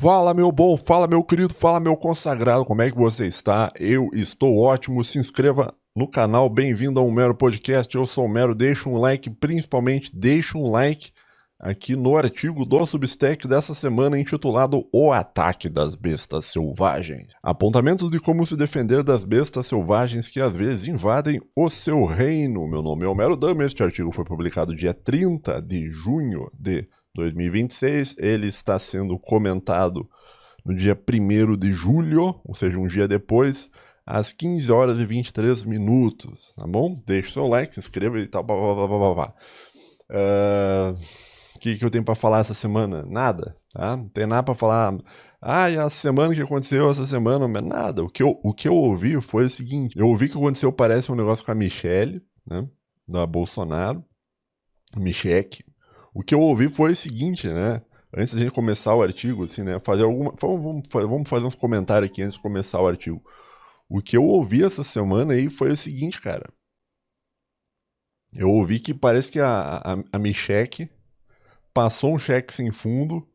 Fala meu bom, fala meu querido, fala meu consagrado, como é que você está? Eu estou ótimo, se inscreva no canal, bem-vindo a um Mero Podcast, eu sou o Mero, deixa um like, principalmente deixa um like aqui no artigo do Substack dessa semana intitulado O Ataque das Bestas Selvagens. Apontamentos de como se defender das bestas selvagens que às vezes invadem o seu reino. Meu nome é Homero Dama, este artigo foi publicado dia 30 de junho de 2026, ele está sendo comentado no dia 1º de julho, ou seja, um dia depois, às 15 horas e 23 minutos, tá bom? Deixe seu like, se inscreva e tal, O que eu tenho pra falar essa semana? Nada, tá? Não tem nada pra falar. E a semana que aconteceu essa semana, nada. O que eu ouvi foi o seguinte, eu ouvi que aconteceu, parece um negócio com a Michelle, né, da Bolsonaro, Michele. O que eu ouvi foi o seguinte, né? Antes da gente começar o artigo, assim, né? Vamos fazer uns comentários aqui antes de começar o artigo. O que eu ouvi essa semana aí foi o seguinte, cara. Eu ouvi que parece que a Michele passou um cheque sem fundo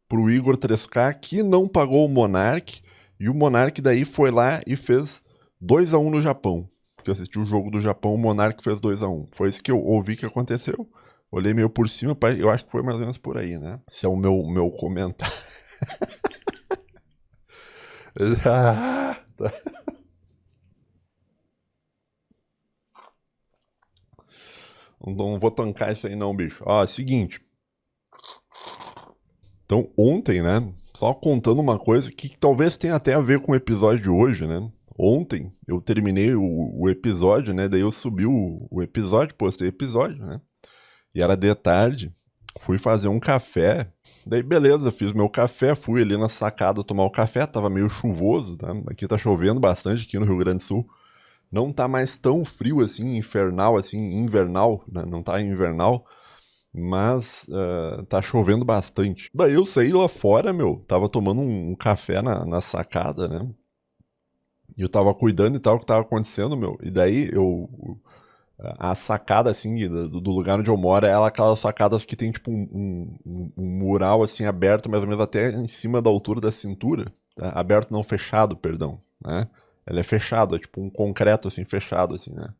pro Igor 3K, que não pagou o Monark, e o Monark daí foi lá e fez 2-1 no Japão. Porque eu assisti o jogo do Japão, o Monark fez 2-1. Foi isso que eu ouvi que aconteceu. Olhei meio por cima, eu acho que foi mais ou menos por aí, né? Esse é o meu comentário. Não vou tancar isso aí não, bicho. Ó, seguinte. Então, ontem, né? Só contando uma coisa que talvez tenha até a ver com o episódio de hoje, né? Ontem eu terminei o episódio, né? Daí eu subi o episódio, postei o episódio, né? E era de tarde. Fui fazer um café. Daí, beleza, fiz meu café, fui ali na sacada tomar o café. Tava meio chuvoso, tá? Aqui tá chovendo bastante, aqui no Rio Grande do Sul. Não tá mais tão frio assim, infernal, assim, invernal, né? Não tá invernal, mas tá chovendo bastante. Daí eu saí lá fora, meu, tava tomando um café na sacada, né? E eu tava cuidando e tal, o que tava acontecendo, meu. E daí a sacada, assim, do lugar onde eu moro, é aquelas sacadas que tem, tipo, um mural, assim, aberto, mais ou menos até em cima da altura da cintura. Tá? Aberto, não fechado, perdão, né? Ela é fechada, tipo um concreto, assim, fechado, assim, né?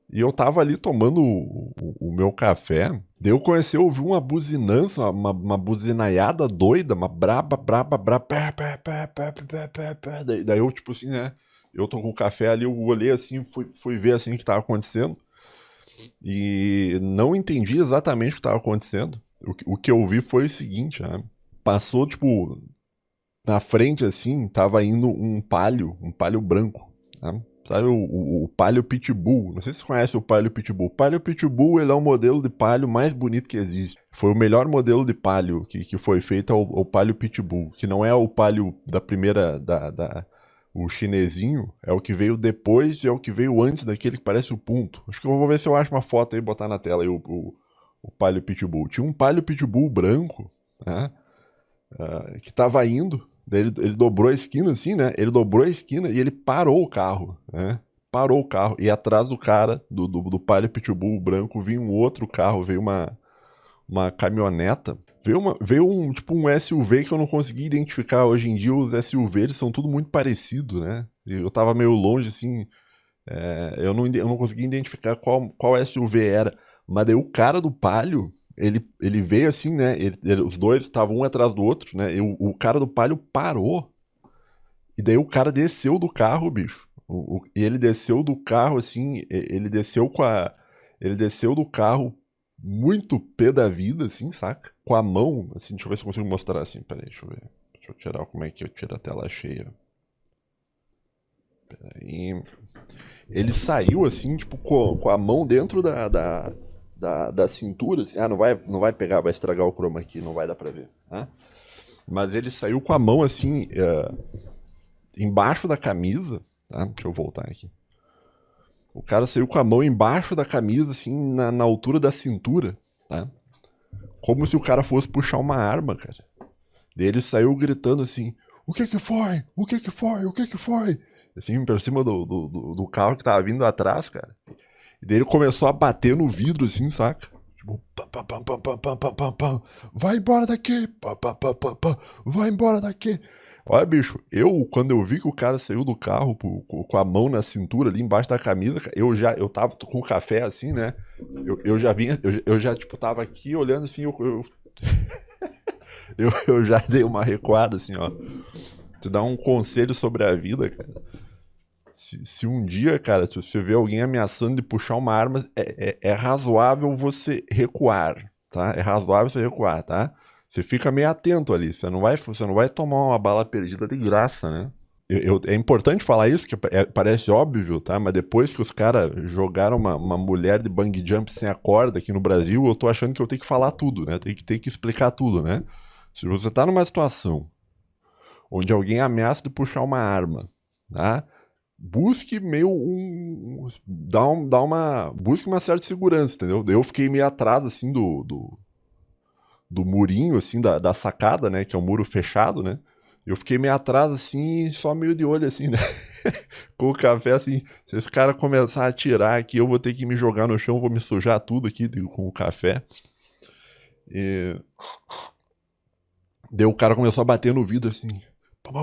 E eu tava ali tomando o meu café, daí eu comecei a ouvir uma buzinança, uma buzinaiada doida, uma braba, pé, pé, pé, pé, pé, pé, pé. Daí eu, tipo assim, né? Eu tô com o café ali, eu olhei assim, fui ver assim o que tava acontecendo. E não entendi exatamente o que tava acontecendo. O que eu vi foi o seguinte, né? Passou, tipo, na frente assim, tava indo um palio branco, né? Sabe o Palio Pitbull? Não sei se você conhece o Palio Pitbull. O Palio Pitbull, ele é o modelo de Palio mais bonito que existe. Foi o melhor modelo de Palio que foi feito, o Palio Pitbull. Que não é o Palio da primeira, o chinesinho, é o que veio depois e é o que veio antes daquele que parece o Punto. Acho que eu vou ver se eu acho uma foto aí e botar na tela aí o Palio Pitbull. Tinha um Palio Pitbull branco, né? Que tava indo, daí ele dobrou a esquina assim, né? Ele dobrou a esquina e ele parou o carro, né? Parou o carro. E atrás do cara, do Palio Pitbull branco, vinha um outro carro, veio uma caminhoneta. Veio tipo um SUV que eu não consegui identificar. Hoje em dia os SUV eles são tudo muito parecidos, né? Eu tava meio longe, assim, eu não consegui identificar qual SUV era. Mas daí o cara do Palio, ele veio assim, né? Os dois estavam um atrás do outro, né? E o cara do Palio parou. E daí o cara desceu do carro, bicho. E ele desceu do carro, assim, Ele desceu do carro muito pé da vida, assim, saca? Com a mão, assim, deixa eu ver se eu consigo mostrar assim, peraí, deixa eu ver. Deixa eu tirar como é que eu tiro a tela cheia. Peraí. Ele saiu, assim, tipo, com a mão dentro da cintura, assim. Não vai pegar, vai estragar o chroma aqui, não vai dar pra ver, tá? Mas ele saiu com a mão, assim, embaixo da camisa, tá? Deixa eu voltar aqui. O cara saiu com a mão embaixo da camisa, assim, na altura da cintura, tá? Como se o cara fosse puxar uma arma, cara. Daí ele saiu gritando assim, o que que foi? O que que foi? O que que foi? Assim, por cima do carro que tava vindo atrás, cara. E daí ele começou a bater no vidro, assim, saca? Tipo, pam, pam, pam, pam, pam, pam, pam, pam, pam. Vai embora daqui, pam, pam, pam, pam, pam. Vai embora daqui. Olha, bicho, quando eu vi que o cara saiu do carro com a mão na cintura ali embaixo da camisa, eu tava com o café assim, né? Eu já vinha, eu já, tipo, tava aqui olhando assim, eu já dei uma recuada assim, ó. Te dar um conselho sobre a vida, cara. Se um dia, cara, se você vê alguém ameaçando de puxar uma arma, é razoável você recuar, tá? É razoável você recuar, tá? Você fica meio atento ali, você não vai tomar uma bala perdida de graça, né? É importante falar isso, porque parece óbvio, tá? Mas depois que os caras jogaram uma mulher de bungee jump sem a corda aqui no Brasil, eu tô achando que eu tenho que falar tudo, né? Tem que explicar tudo, né? Se você tá numa situação onde alguém ameaça de puxar uma arma, tá? Busque meio busque uma certa segurança, entendeu? Daí eu fiquei meio atrás, assim, do murinho, assim, da sacada, né? Que é um muro fechado, né? Eu fiquei meio atrás, assim, só meio de olho, assim, né? Com o café, assim, se esse cara começar a atirar aqui, eu vou ter que me jogar no chão, vou me sujar tudo aqui com o café. E... Daí o cara começou a bater no vidro, assim,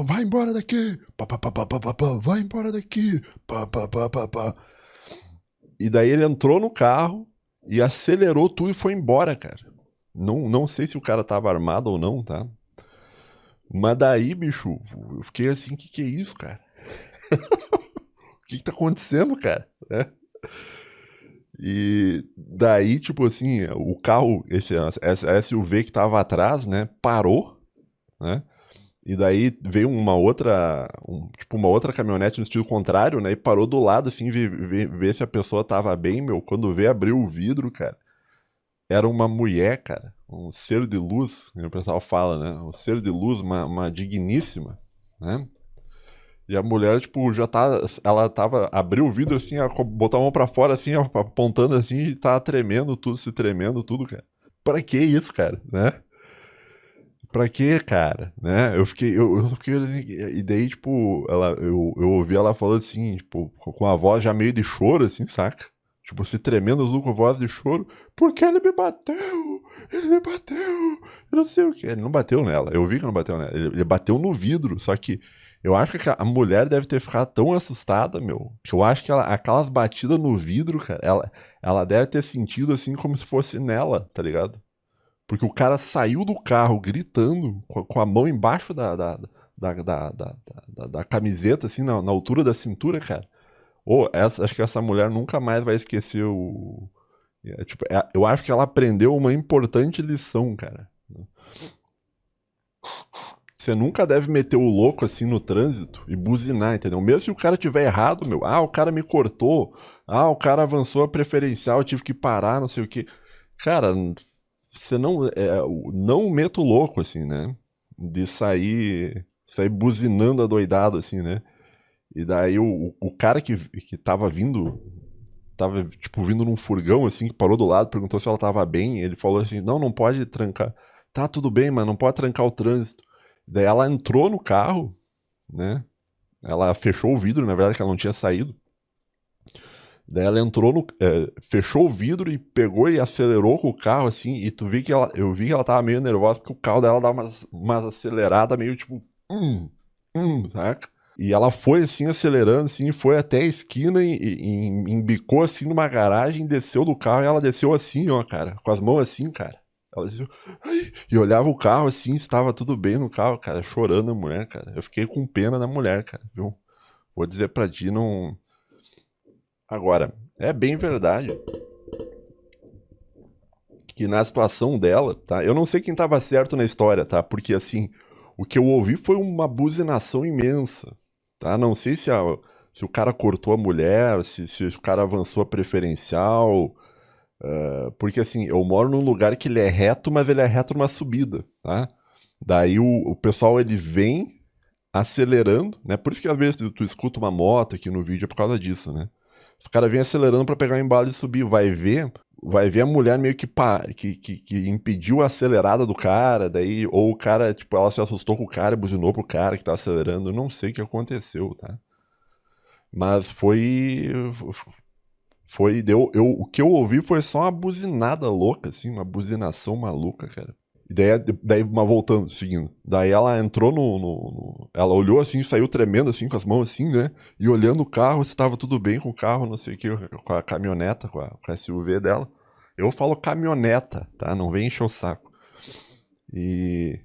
vai embora daqui! Pá, pá, pá, pá, pá, pá, pá, vai embora daqui! Pá, pá, pá, pá, pá. E daí ele entrou no carro e acelerou tudo e foi embora, cara. Não sei se o cara tava armado ou não, tá? Mas daí, bicho, eu fiquei assim, que é isso, cara? O que tá acontecendo, cara? Né? E daí, tipo assim, o carro, essa SUV que tava atrás, né, parou, né? E daí veio tipo uma outra caminhonete no sentido contrário, né? E parou do lado, assim, ver se a pessoa tava bem, meu. Quando vê, abriu o vidro, cara. Era uma mulher, cara. Um ser de luz, como o pessoal fala, né? Um ser de luz, uma digníssima, né? E a mulher, tipo, ela tava, abriu o vidro assim, botou a mão pra fora, assim, apontando assim, e tava tremendo tudo, se tremendo tudo, cara. Pra que isso, cara, né? Pra que, cara, né? Eu fiquei assim, e daí, tipo, eu ouvi ela falando assim, tipo, com a voz já meio de choro, assim, saca? Tipo, se tremendo tudo com voz de choro, porque ele me bateu, eu não sei o que. Ele não bateu nela, eu vi que não bateu nela, ele bateu no vidro, só que eu acho que a mulher deve ter ficado tão assustada, meu, que eu acho que aquelas batidas no vidro, cara, ela deve ter sentido assim como se fosse nela, tá ligado? Porque o cara saiu do carro gritando, com a mão embaixo da camiseta, assim, na altura da cintura, cara. Acho que essa mulher nunca mais vai esquecer o. Tipo, eu acho que ela aprendeu uma importante lição, cara. Você nunca deve meter o louco assim no trânsito e buzinar, entendeu? Mesmo se o cara tiver errado, meu. Ah, o cara me cortou. Ah, o cara avançou a preferencial, eu tive que parar, não sei o quê. Cara, você não meta o louco, assim, né? De sair buzinando adoidado, assim, né? E daí o cara que tava, tipo, vindo num furgão, assim, que parou do lado, perguntou se ela tava bem, ele falou assim, não pode trancar. Tá, tudo bem, mas não pode trancar o trânsito. Daí ela entrou no carro, né? Ela fechou o vidro, na verdade, que ela não tinha saído. Daí ela entrou fechou o vidro e pegou e acelerou com o carro, assim, e eu vi que ela tava meio nervosa, porque o carro dela dava umas aceleradas meio tipo, saca? E ela foi, assim, acelerando, assim, foi até a esquina e embicou, assim, numa garagem, desceu do carro e ela desceu assim, ó, cara, com as mãos assim, cara. Ela desceu, ai, e olhava o carro, assim, estava tudo bem no carro, cara, chorando a mulher, cara. Eu fiquei com pena da mulher, cara, viu? Vou dizer pra ti, não... Agora, é bem verdade que na situação dela, tá? Eu não sei quem tava certo na história, tá? Porque assim, o que eu ouvi foi uma buzinação imensa, tá? Não sei se o cara cortou a mulher, se o cara avançou a preferencial, porque assim, eu moro num lugar que ele é reto, mas ele é reto numa subida, tá? Daí o pessoal ele vem acelerando, né? Por isso que às vezes tu escuta uma moto aqui no vídeo é por causa disso, né? Os caras vêm acelerando pra pegar o embalo e subir. Vai ver a mulher meio que impediu a acelerada do cara, daí, ou o cara, tipo, ela se assustou com o cara e buzinou pro cara que tá acelerando. Eu não sei o que aconteceu, tá? Mas O que eu ouvi foi só uma buzinada louca, assim, uma buzinação maluca, cara. E daí, mas voltando, seguindo. Daí ela entrou ela olhou assim, saiu tremendo assim, com as mãos assim, né? E olhando o carro, se estava tudo bem com o carro, não sei o que, com a caminhoneta, com a SUV dela. Eu falo caminhoneta, tá? Não vem encher o saco. E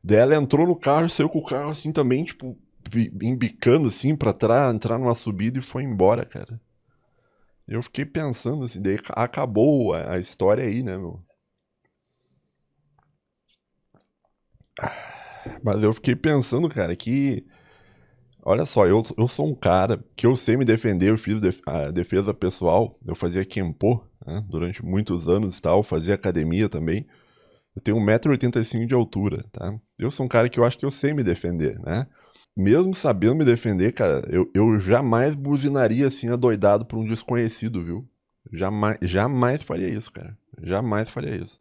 daí ela entrou no carro e saiu com o carro assim também, tipo, embicando assim pra entrar numa subida e foi embora, cara. Eu fiquei pensando assim, daí acabou a história aí, né, meu? Mas eu fiquei pensando, cara, que. Olha só, eu sou um cara que eu sei me defender, eu fiz a defesa pessoal, eu fazia Kenpo, né, durante muitos anos e tal, fazia academia também. Eu tenho 1,85 m de altura, tá? Eu sou um cara que eu acho que eu sei me defender, né? Mesmo sabendo me defender, cara, eu jamais buzinaria assim adoidado por um desconhecido, viu? Jamais faria isso, cara. Jamais faria isso.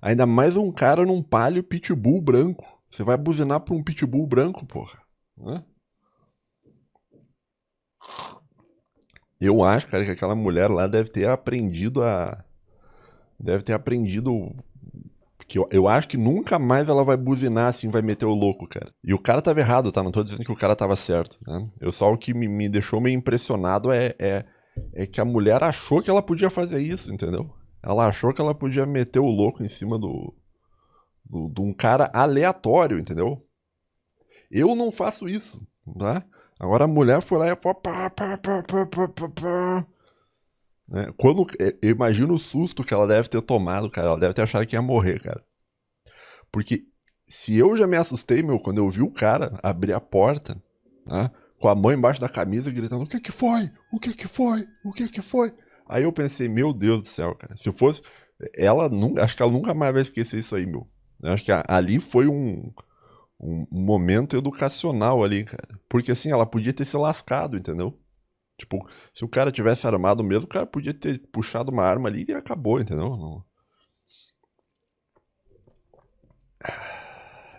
Ainda mais um cara num Palio Pitbull branco. Você vai buzinar pra um Pitbull branco, porra. Hã? Eu acho, cara, que aquela mulher lá deve ter aprendido a. Deve ter aprendido. Que eu acho que nunca mais ela vai buzinar assim, vai meter o louco, cara. E o cara tava errado, tá? Não tô dizendo que o cara tava certo, né? O que me deixou meio impressionado é que a mulher achou que ela podia fazer isso, entendeu? Ela achou que ela podia meter o louco em cima de um cara aleatório, entendeu? Eu não faço isso, tá? Agora a mulher foi lá e falou. Pá, pá, pá, pá, pá, pá, pá. Né? Eu imagino o susto que ela deve ter tomado, cara. Ela deve ter achado que ia morrer, cara. Porque se eu já me assustei, meu, quando eu vi o cara abrir a porta, né, com a mão embaixo da camisa gritando: O que que foi? O que que foi? O que que foi? Aí eu pensei: Meu Deus do céu, cara. Se eu fosse. Ela nunca. Acho que ela nunca mais vai esquecer isso aí, meu. Eu acho que ali foi um momento educacional ali, cara. Porque assim, ela podia ter se lascado, entendeu? Tipo, se o cara tivesse armado mesmo, o cara podia ter puxado uma arma ali e acabou, entendeu?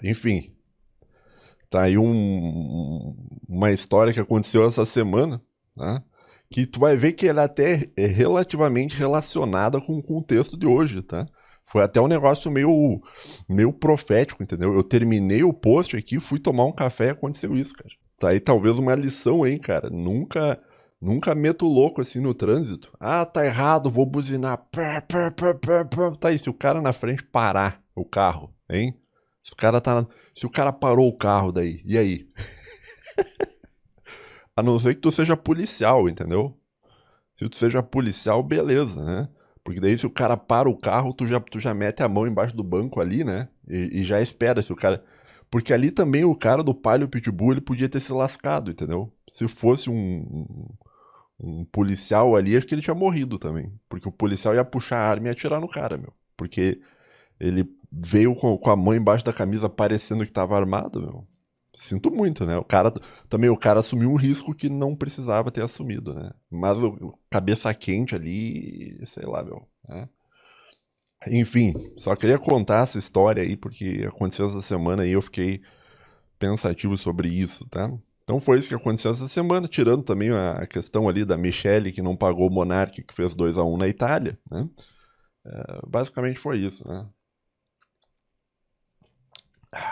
Enfim, tá aí uma história que aconteceu essa semana, tá? Que tu vai ver que ela até é relativamente relacionada com o contexto de hoje, tá? Foi até um negócio meio profético, entendeu? Eu terminei o post aqui, fui tomar um café e aconteceu isso, cara. Tá aí talvez uma lição, hein, cara. Nunca meto louco assim no trânsito. Ah, tá errado, vou buzinar. Pá, pá, pá, pá, pá. Tá aí, se o cara na frente parar o carro, hein? Se o cara parou o carro daí, e aí? A não ser que tu seja policial, entendeu? Se tu seja policial, beleza, né? Porque daí se o cara para o carro, tu já mete a mão embaixo do banco ali, né? E já espera se o cara. Porque ali também o cara do Palio Pitbull, ele podia ter se lascado, entendeu? Se fosse um policial ali, acho que ele tinha morrido também. Porque o policial ia puxar a arma e atirar no cara, meu. Porque ele veio com a mão embaixo da camisa parecendo que tava armado, meu. Sinto muito, né? O cara assumiu um risco que não precisava ter assumido, né? Mas o cabeça quente ali, sei lá, meu. Né? Enfim, só queria contar essa história aí, porque aconteceu essa semana e eu fiquei pensativo sobre isso, tá? Então foi isso que aconteceu essa semana, tirando também a questão ali da Michele, que não pagou o Monark, que fez 2-1 na Itália, né? Basicamente foi isso, né?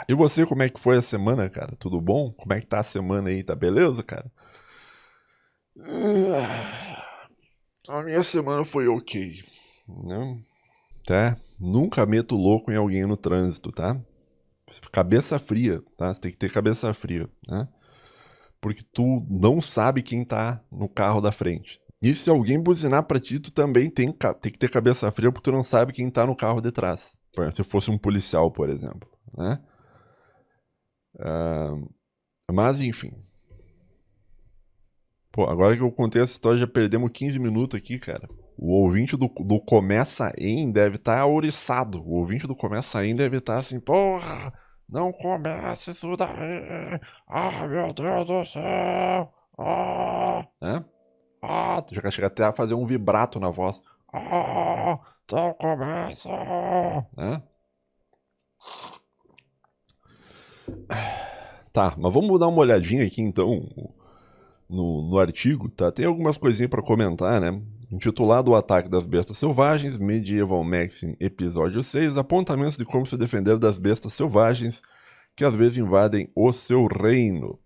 E você, como é que foi a semana, cara? Tudo bom? Como é que tá a semana aí? Tá beleza, cara? A minha semana foi ok, né? Tá? Nunca meto louco em alguém no trânsito, tá? Cabeça fria, tá? Você tem que ter cabeça fria, né? Porque tu não sabe quem tá no carro da frente. E se alguém buzinar pra ti, tu também tem que ter cabeça fria porque tu não sabe quem tá no carro de trás. Se fosse um policial, por exemplo, né? Mas enfim. Pô, agora que eu contei essa história, já perdemos 15 minutos aqui, cara. O ouvinte do Começa Em deve estar ouriçado. O ouvinte do Começa Em deve estar assim, porra, não começa isso daí. Ah, meu Deus do céu. Ah, né? Ah, tu já chega até a fazer um vibrato na voz. Ah, não começa. Né? Tá, mas vamos dar uma olhadinha aqui então no artigo, tá? Tem algumas coisinhas para comentar, né? Intitulado O Ataque das Bestas Selvagens, Medieval Maxim, episódio 6, apontamentos de como se defender das bestas selvagens que às vezes invadem o seu reino.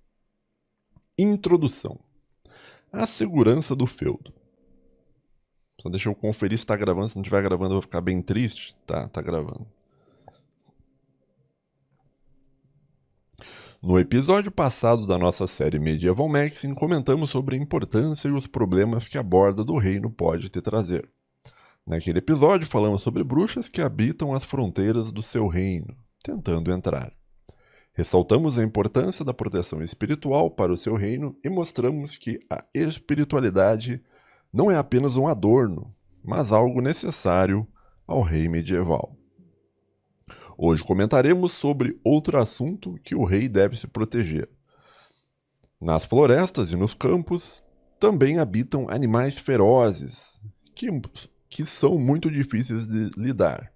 Introdução. A segurança do feudo. Só deixa eu conferir se tá gravando, se não estiver gravando eu vou ficar bem triste. Tá gravando. No episódio passado da nossa série Medieval Maxim, comentamos sobre a importância e os problemas que a borda do reino pode te trazer. Naquele episódio, falamos sobre bruxas que habitam as fronteiras do seu reino, tentando entrar. Ressaltamos a importância da proteção espiritual para o seu reino e mostramos que a espiritualidade não é apenas um adorno, mas algo necessário ao rei medieval. Hoje comentaremos sobre outro assunto que o rei deve se proteger. Nas florestas e nos campos também habitam animais ferozes, que são muito difíceis de lidar,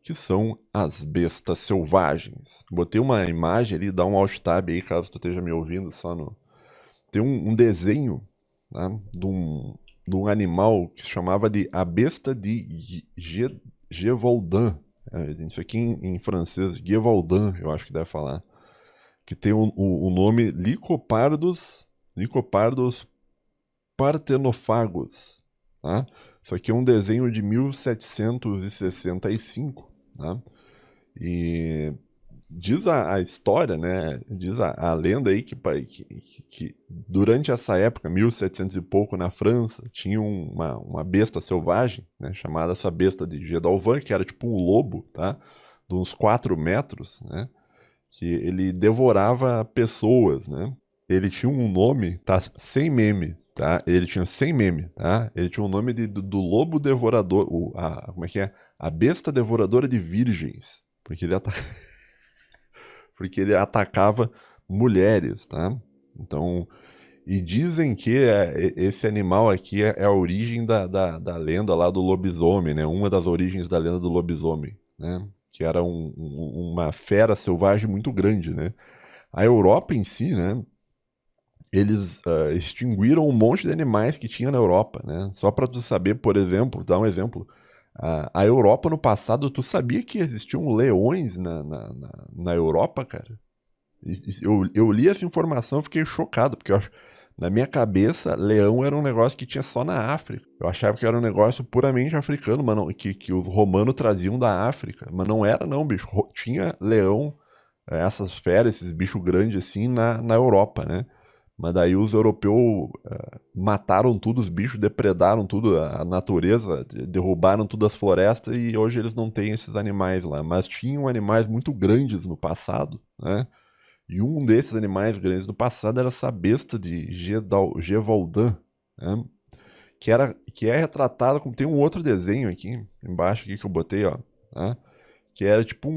que são as bestas selvagens. Botei uma imagem ali, dá um alt tab aí caso tu esteja me ouvindo só no... Tem um desenho, tá, de um animal que se chamava de a besta de Gévaudan. Isso aqui em francês, Gévaudan, eu acho que deve falar. Que tem o nome Lycopardos partenofagos. Tá? Isso aqui é um desenho de 1765. Tá? E diz a história, né? Diz a lenda aí que durante essa época, 1700 e pouco, na França, tinha uma besta selvagem, né? Chamada essa besta de Gévaudan, que era tipo um lobo, tá? De uns 4 metros, né? Que ele devorava pessoas, né? Ele tinha um nome, tá? Sem meme, tá? Ele tinha sem meme, tá? Ele tinha o nome do lobo devorador, como é que é? A besta devoradora de virgens, porque ele atacava mulheres, tá? Então, e dizem que esse animal aqui é a origem da lenda lá do lobisomem, né? Uma das origens da lenda do lobisomem, né? Que era uma fera selvagem muito grande, né? A Europa em si, né? Eles extinguiram um monte de animais que tinha na Europa, né? Só para tu saber, por exemplo, dar um exemplo, a Europa no passado, tu sabia que existiam leões na Europa, cara? Eu li essa informação e fiquei chocado, porque na minha cabeça, leão era um negócio que tinha só na África. Eu achava que era um negócio puramente africano, mas não, que os romanos traziam da África. Mas não era não, bicho. Tinha leão, essas feras, esses bichos grandes assim, na Europa, né? Mas daí os europeus mataram tudo, os bichos depredaram tudo, a natureza, derrubaram todas as florestas e hoje eles não têm esses animais lá. Mas tinham animais muito grandes no passado, né? E um desses animais grandes no passado era essa besta de Gévaudan, né? Que é retratada como... Tem um outro desenho aqui, embaixo aqui que eu botei, ó, né? Que era tipo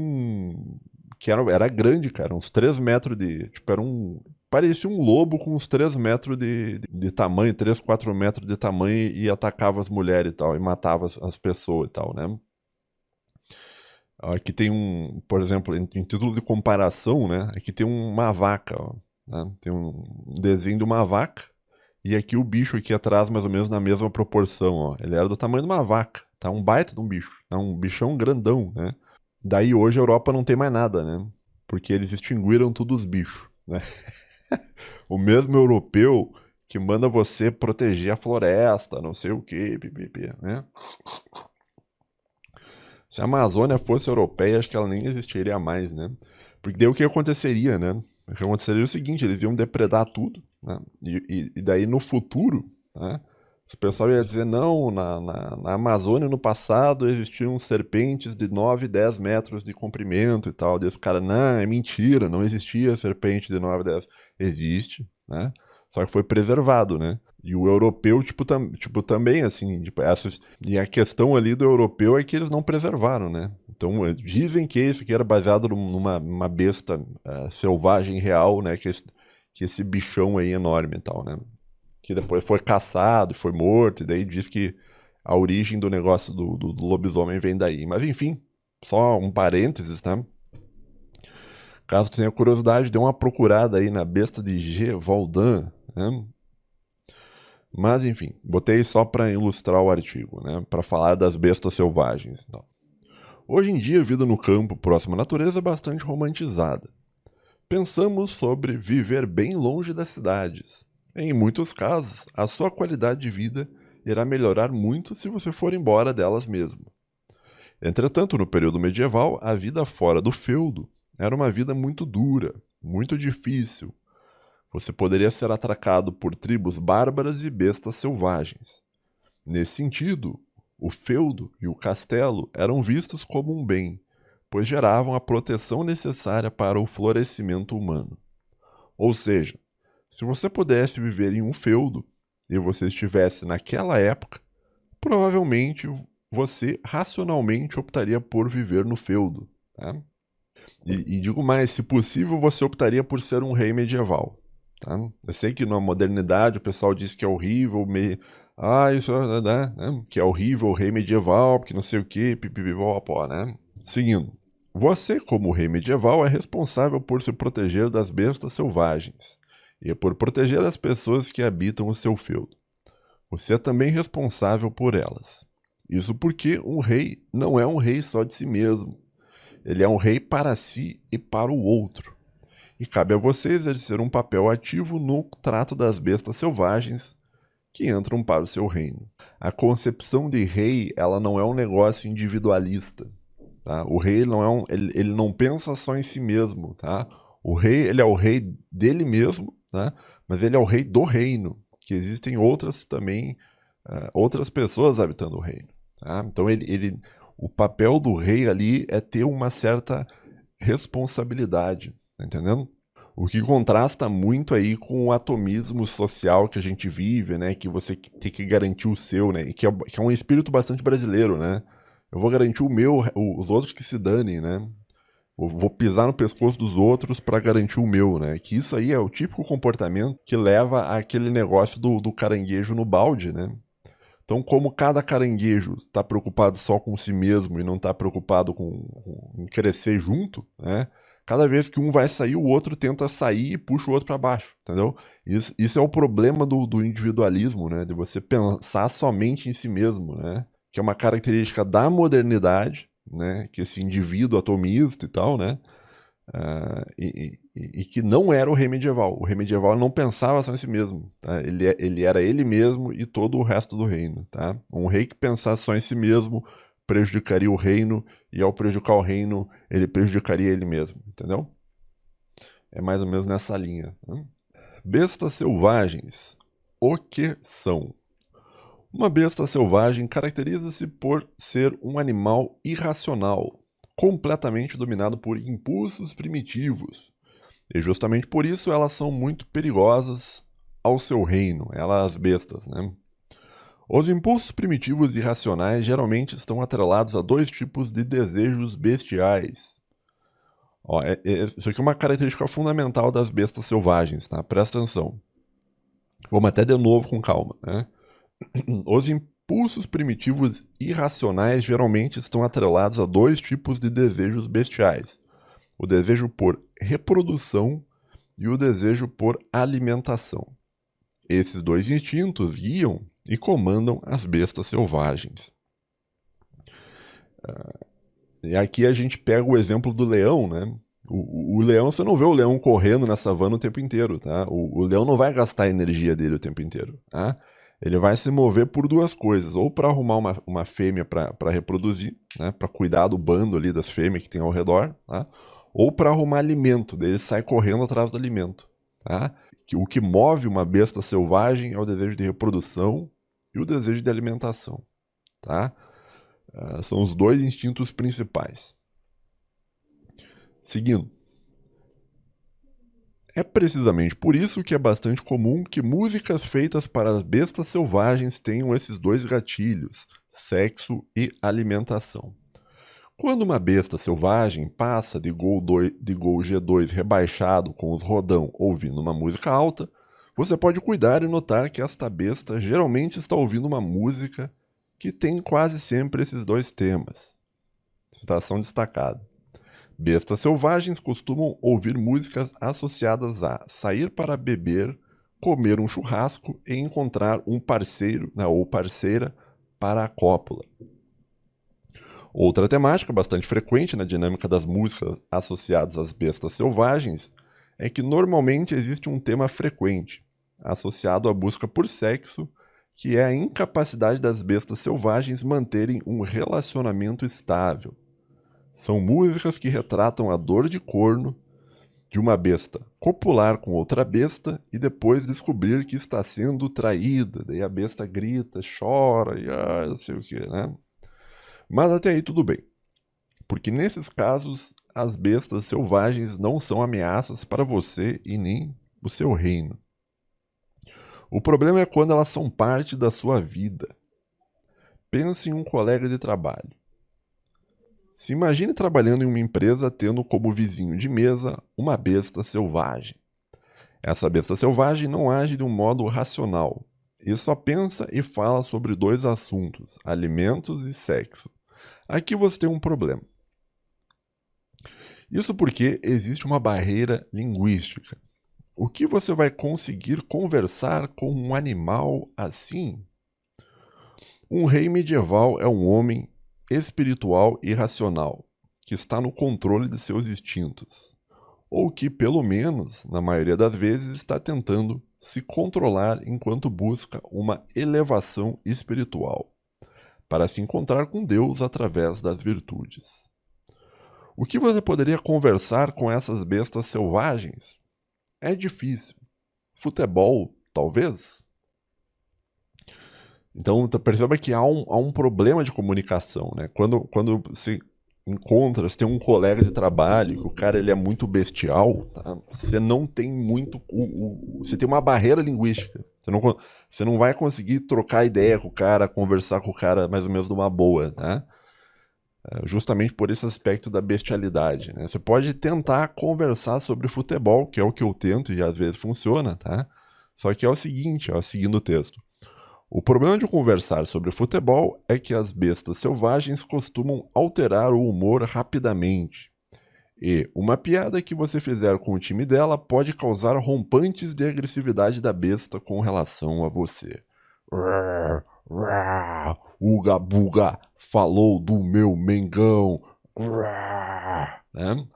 que era grande, cara, uns 3 metros de... Tipo, parecia um lobo com uns 3 metros de tamanho, 3, 4 metros de tamanho e atacava as mulheres e tal, e matava as pessoas e tal, né? Aqui tem por exemplo, em título de comparação, né? Aqui tem uma vaca, ó, né? Tem um desenho de uma vaca e aqui o bicho aqui atrás mais ou menos na mesma proporção, ó. Ele era do tamanho de uma vaca, tá? Um baita de um bicho, tá? Um bichão grandão, né? Daí hoje a Europa não tem mais nada, né? Porque eles extinguiram todos os bichos, né? O mesmo europeu que manda você proteger a floresta, não sei o que, né? Se a Amazônia fosse europeia, acho que ela nem existiria mais, né? Porque daí o que aconteceria, né? O que aconteceria é o seguinte, eles iam depredar tudo, né? E daí no futuro, né? Os pessoal ia dizer, não, na Amazônia no passado existiam serpentes de 9, 10 metros de comprimento e tal. Daí os caras, não, é mentira, não existia serpente de 9, 10. Existe, né? Só que foi preservado, né? E o europeu, tipo, também, assim, tipo, e a questão ali do europeu é que eles não preservaram, né? Então, dizem que isso aqui era baseado numa besta selvagem real, né? Que esse bichão aí enorme e tal, né? Que depois foi caçado, foi morto, e daí diz que a origem do negócio do lobisomem vem daí. Mas, enfim, só um parênteses, né? Caso tenha curiosidade, dê uma procurada aí na besta de Gévaudan, né? Mas enfim, botei só para ilustrar o artigo, né? Para falar das bestas selvagens. Então. Hoje em dia, a vida no campo, próximo à natureza, é bastante romantizada. Pensamos sobre viver bem longe das cidades. Em muitos casos, a sua qualidade de vida irá melhorar muito se você for embora delas mesmo. Entretanto, no período medieval, a vida fora do feudo era uma vida muito dura, muito difícil. Você poderia ser atracado por tribos bárbaras e bestas selvagens. Nesse sentido, o feudo e o castelo eram vistos como um bem, pois geravam a proteção necessária para o florescimento humano. Ou seja, se você pudesse viver em um feudo e você estivesse naquela época, provavelmente você racionalmente optaria por viver no feudo. Tá? E digo mais, se possível, você optaria por ser um rei medieval. Tá? Eu sei que na modernidade o pessoal diz que é horrível, isso né? Que é horrível o rei medieval, porque não sei o que, pipipipopó, né? Seguindo. Você, como rei medieval, é responsável por se proteger das bestas selvagens e por proteger as pessoas que habitam o seu feudo. Você é também responsável por elas. Isso porque um rei não é um rei só de si mesmo. Ele é um rei para si e para o outro. E cabe a você exercer um papel ativo no trato das bestas selvagens que entram para o seu reino. A concepção de rei, ela não é um negócio individualista. Tá? O rei não é ele não pensa só em si mesmo. Tá? O rei, ele é o rei dele mesmo, tá? Mas ele é o rei do reino, que existem outras também, outras pessoas habitando o reino. Tá? Então o papel do rei ali é ter uma certa responsabilidade, tá entendendo? O que contrasta muito aí com o atomismo social que a gente vive, né? Que você tem que garantir o seu, né? Que é um espírito bastante brasileiro, né? Eu vou garantir o meu, os outros que se danem, né? Eu vou pisar no pescoço dos outros para garantir o meu, né? Que isso aí é o típico comportamento que leva àquele negócio do caranguejo no balde, né? Então, como cada caranguejo está preocupado só com si mesmo e não está preocupado em crescer junto, né? Cada vez que um vai sair, o outro tenta sair e puxa o outro para baixo, entendeu? Isso é o problema do individualismo, né? De você pensar somente em si mesmo, né? Que é uma característica da modernidade, né? Que esse indivíduo atomista e tal, né? E que não era o rei medieval. O rei medieval não pensava só em si mesmo. Tá? Ele era ele mesmo e todo o resto do reino. Tá? Um rei que pensasse só em si mesmo prejudicaria o reino, e ao prejudicar o reino, ele prejudicaria ele mesmo. Entendeu? É mais ou menos nessa linha. Né? Bestas selvagens. O que são? Uma besta selvagem caracteriza-se por ser um animal irracional, completamente dominado por impulsos primitivos. E justamente por isso elas são muito perigosas ao seu reino, elas as bestas, né? Os impulsos primitivos e irracionais geralmente estão atrelados a dois tipos de desejos bestiais. Ó, isso aqui é uma característica fundamental das bestas selvagens, tá? Presta atenção. Vamos até de novo com calma, né? Os impulsos primitivos irracionais geralmente estão atrelados a dois tipos de desejos bestiais: o desejo por reprodução e o desejo por alimentação. Esses dois instintos guiam e comandam as bestas selvagens. E aqui a gente pega o exemplo do leão, né? O leão, você não vê o leão correndo na savana o tempo inteiro, tá? O leão não vai gastar a energia dele o tempo inteiro, tá? Ele vai se mover por duas coisas: ou para arrumar uma fêmea para reproduzir, né? Para cuidar do bando ali das fêmeas que tem ao redor, tá? Ou para arrumar alimento, daí ele sai correndo atrás do alimento, tá? O que move uma besta selvagem é o desejo de reprodução e o desejo de alimentação, tá? São os dois instintos principais. Seguindo. É precisamente por isso que é bastante comum que músicas feitas para as bestas selvagens tenham esses dois gatilhos, sexo e alimentação. Quando uma besta selvagem passa de Gol G2 rebaixado com os rodão ouvindo uma música alta, você pode cuidar e notar que esta besta geralmente está ouvindo uma música que tem quase sempre esses dois temas. Citação destacada. Bestas selvagens costumam ouvir músicas associadas a sair para beber, comer um churrasco e encontrar um parceiro, né, ou parceira para a cópula. Outra temática bastante frequente na dinâmica das músicas associadas às bestas selvagens é que normalmente existe um tema frequente, associado à busca por sexo, que é a incapacidade das bestas selvagens manterem um relacionamento estável. São músicas que retratam a dor de corno de uma besta copular com outra besta e depois descobrir que está sendo traída. Daí a besta grita, chora e não sei o que, né? Mas até aí tudo bem, porque nesses casos as bestas selvagens não são ameaças para você e nem o seu reino. O problema é quando elas são parte da sua vida. Pense em um colega de trabalho. Se imagine trabalhando em uma empresa tendo como vizinho de mesa uma besta selvagem. Essa besta selvagem não age de um modo racional e só pensa e fala sobre dois assuntos, alimentos e sexo. Aqui você tem um problema. Isso porque existe uma barreira linguística. O que você vai conseguir conversar com um animal assim? Um rei medieval é um homem espiritual e racional, que está no controle de seus instintos, ou que, pelo menos, na maioria das vezes, está tentando se controlar enquanto busca uma elevação espiritual, para se encontrar com Deus através das virtudes. O que você poderia conversar com essas bestas selvagens? É difícil. Futebol, talvez? Então, perceba que há um problema de comunicação, né? Quando você encontra, você tem um colega de trabalho, que o cara ele é muito bestial, tá? Você não tem muito... você tem uma barreira linguística. Você não vai conseguir trocar ideia com o cara, conversar com o cara mais ou menos numa boa, né? Justamente por esse aspecto da bestialidade, né? Você pode tentar conversar sobre futebol, que é o que eu tento e às vezes funciona, tá? Só que é o seguinte, ó, seguindo o texto. O problema de conversar sobre futebol é que as bestas selvagens costumam alterar o humor rapidamente. E uma piada que você fizer com o time dela pode causar rompantes de agressividade da besta com relação a você. Uga buga falou do meu Mengão. Né?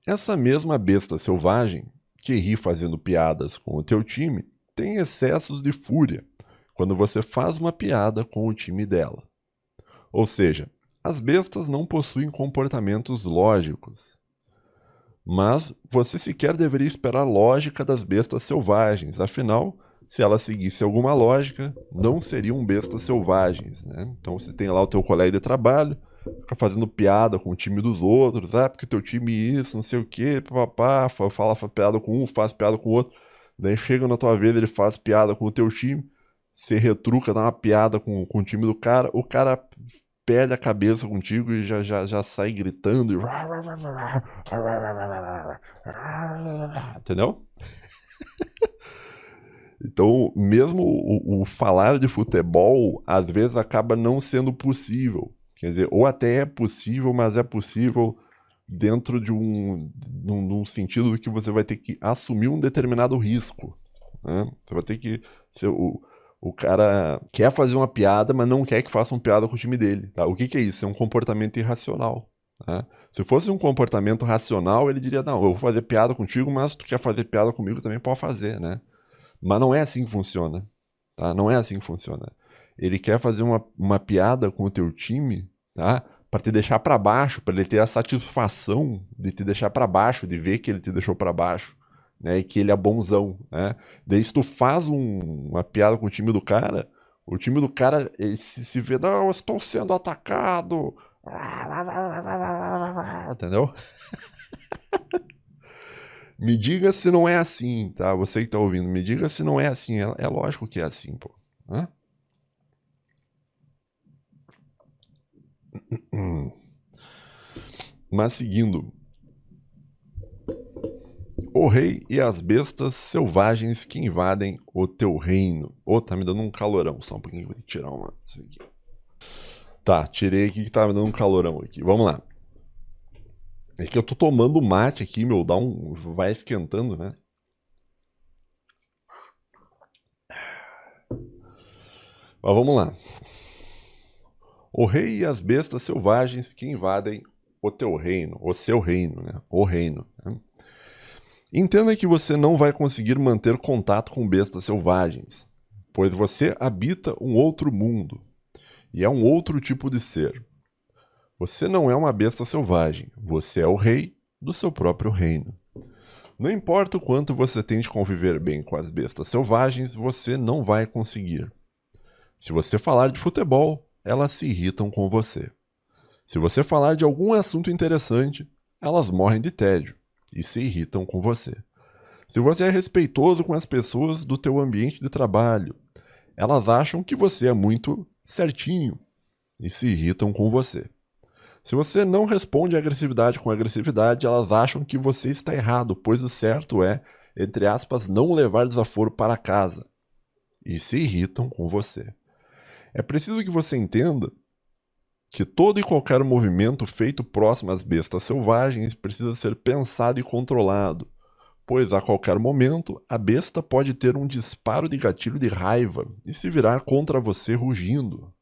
Essa mesma besta selvagem, que ri fazendo piadas com o teu time, tem excessos de fúria quando você faz uma piada com o time dela. Ou seja, as bestas não possuem comportamentos lógicos. Mas você sequer deveria esperar lógica das bestas selvagens, afinal, se elas seguissem alguma lógica, não seriam bestas selvagens, né? Então você tem lá o teu colega de trabalho, fica fazendo piada com o time dos outros, porque teu time isso, não sei o que, papapá, fala piada com um, faz piada com o outro, daí chega na tua vez, ele faz piada com o teu time, você retruca, dá uma piada com o time do cara, o cara perde a cabeça contigo e já sai gritando. Entendeu? Então, mesmo o falar de futebol, às vezes acaba não sendo possível. Quer dizer, ou até é possível, mas é possível dentro de num sentido que você vai ter que assumir um determinado risco. Né? Você vai ter que... O cara quer fazer uma piada, mas não quer que faça uma piada com o time dele. Tá? O que é isso? É um comportamento irracional. Tá? Se fosse um comportamento racional, ele diria, não, eu vou fazer piada contigo, mas se tu quer fazer piada comigo também pode fazer, né? Mas não é assim que funciona. Tá? Não é assim que funciona. Ele quer fazer uma piada com o teu time, tá? Para te deixar para baixo, para ele ter a satisfação de te deixar para baixo, de ver que ele te deixou para baixo. Né, e que ele é bonzão, né? Daí se tu faz uma piada com o time do cara, ele se vê, não, eu estou sendo atacado. Entendeu? Me diga se não é assim, tá? Você que tá ouvindo, me diga se não é assim. É lógico que é assim, pô. Hã? Mas seguindo. O rei e as bestas selvagens que invadem o teu reino. Tá me dando um calorão. Só um pouquinho, vou tirar uma. Isso aqui. Tá, tirei aqui que tá me dando um calorão aqui. Vamos lá. É que eu tô tomando mate aqui, meu. Vai esquentando, né? Mas vamos lá. O rei e as bestas selvagens que invadem o teu reino, o seu reino, né? O reino. Né? Entenda que você não vai conseguir manter contato com bestas selvagens, pois você habita um outro mundo e é um outro tipo de ser. Você não é uma besta selvagem, você é o rei do seu próprio reino. Não importa o quanto você tente conviver bem com as bestas selvagens, você não vai conseguir. Se você falar de futebol, elas se irritam com você. Se você falar de algum assunto interessante, elas morrem de tédio e se irritam com você. Se você é respeitoso com as pessoas do teu ambiente de trabalho, elas acham que você é muito certinho e se irritam com você. Se você não responde à agressividade com agressividade, elas acham que você está errado, pois o certo é, entre aspas, não levar desaforo para casa e se irritam com você. É preciso que você entenda que todo e qualquer movimento feito próximo às bestas selvagens precisa ser pensado e controlado, pois a qualquer momento a besta pode ter um disparo de gatilho de raiva e se virar contra você rugindo.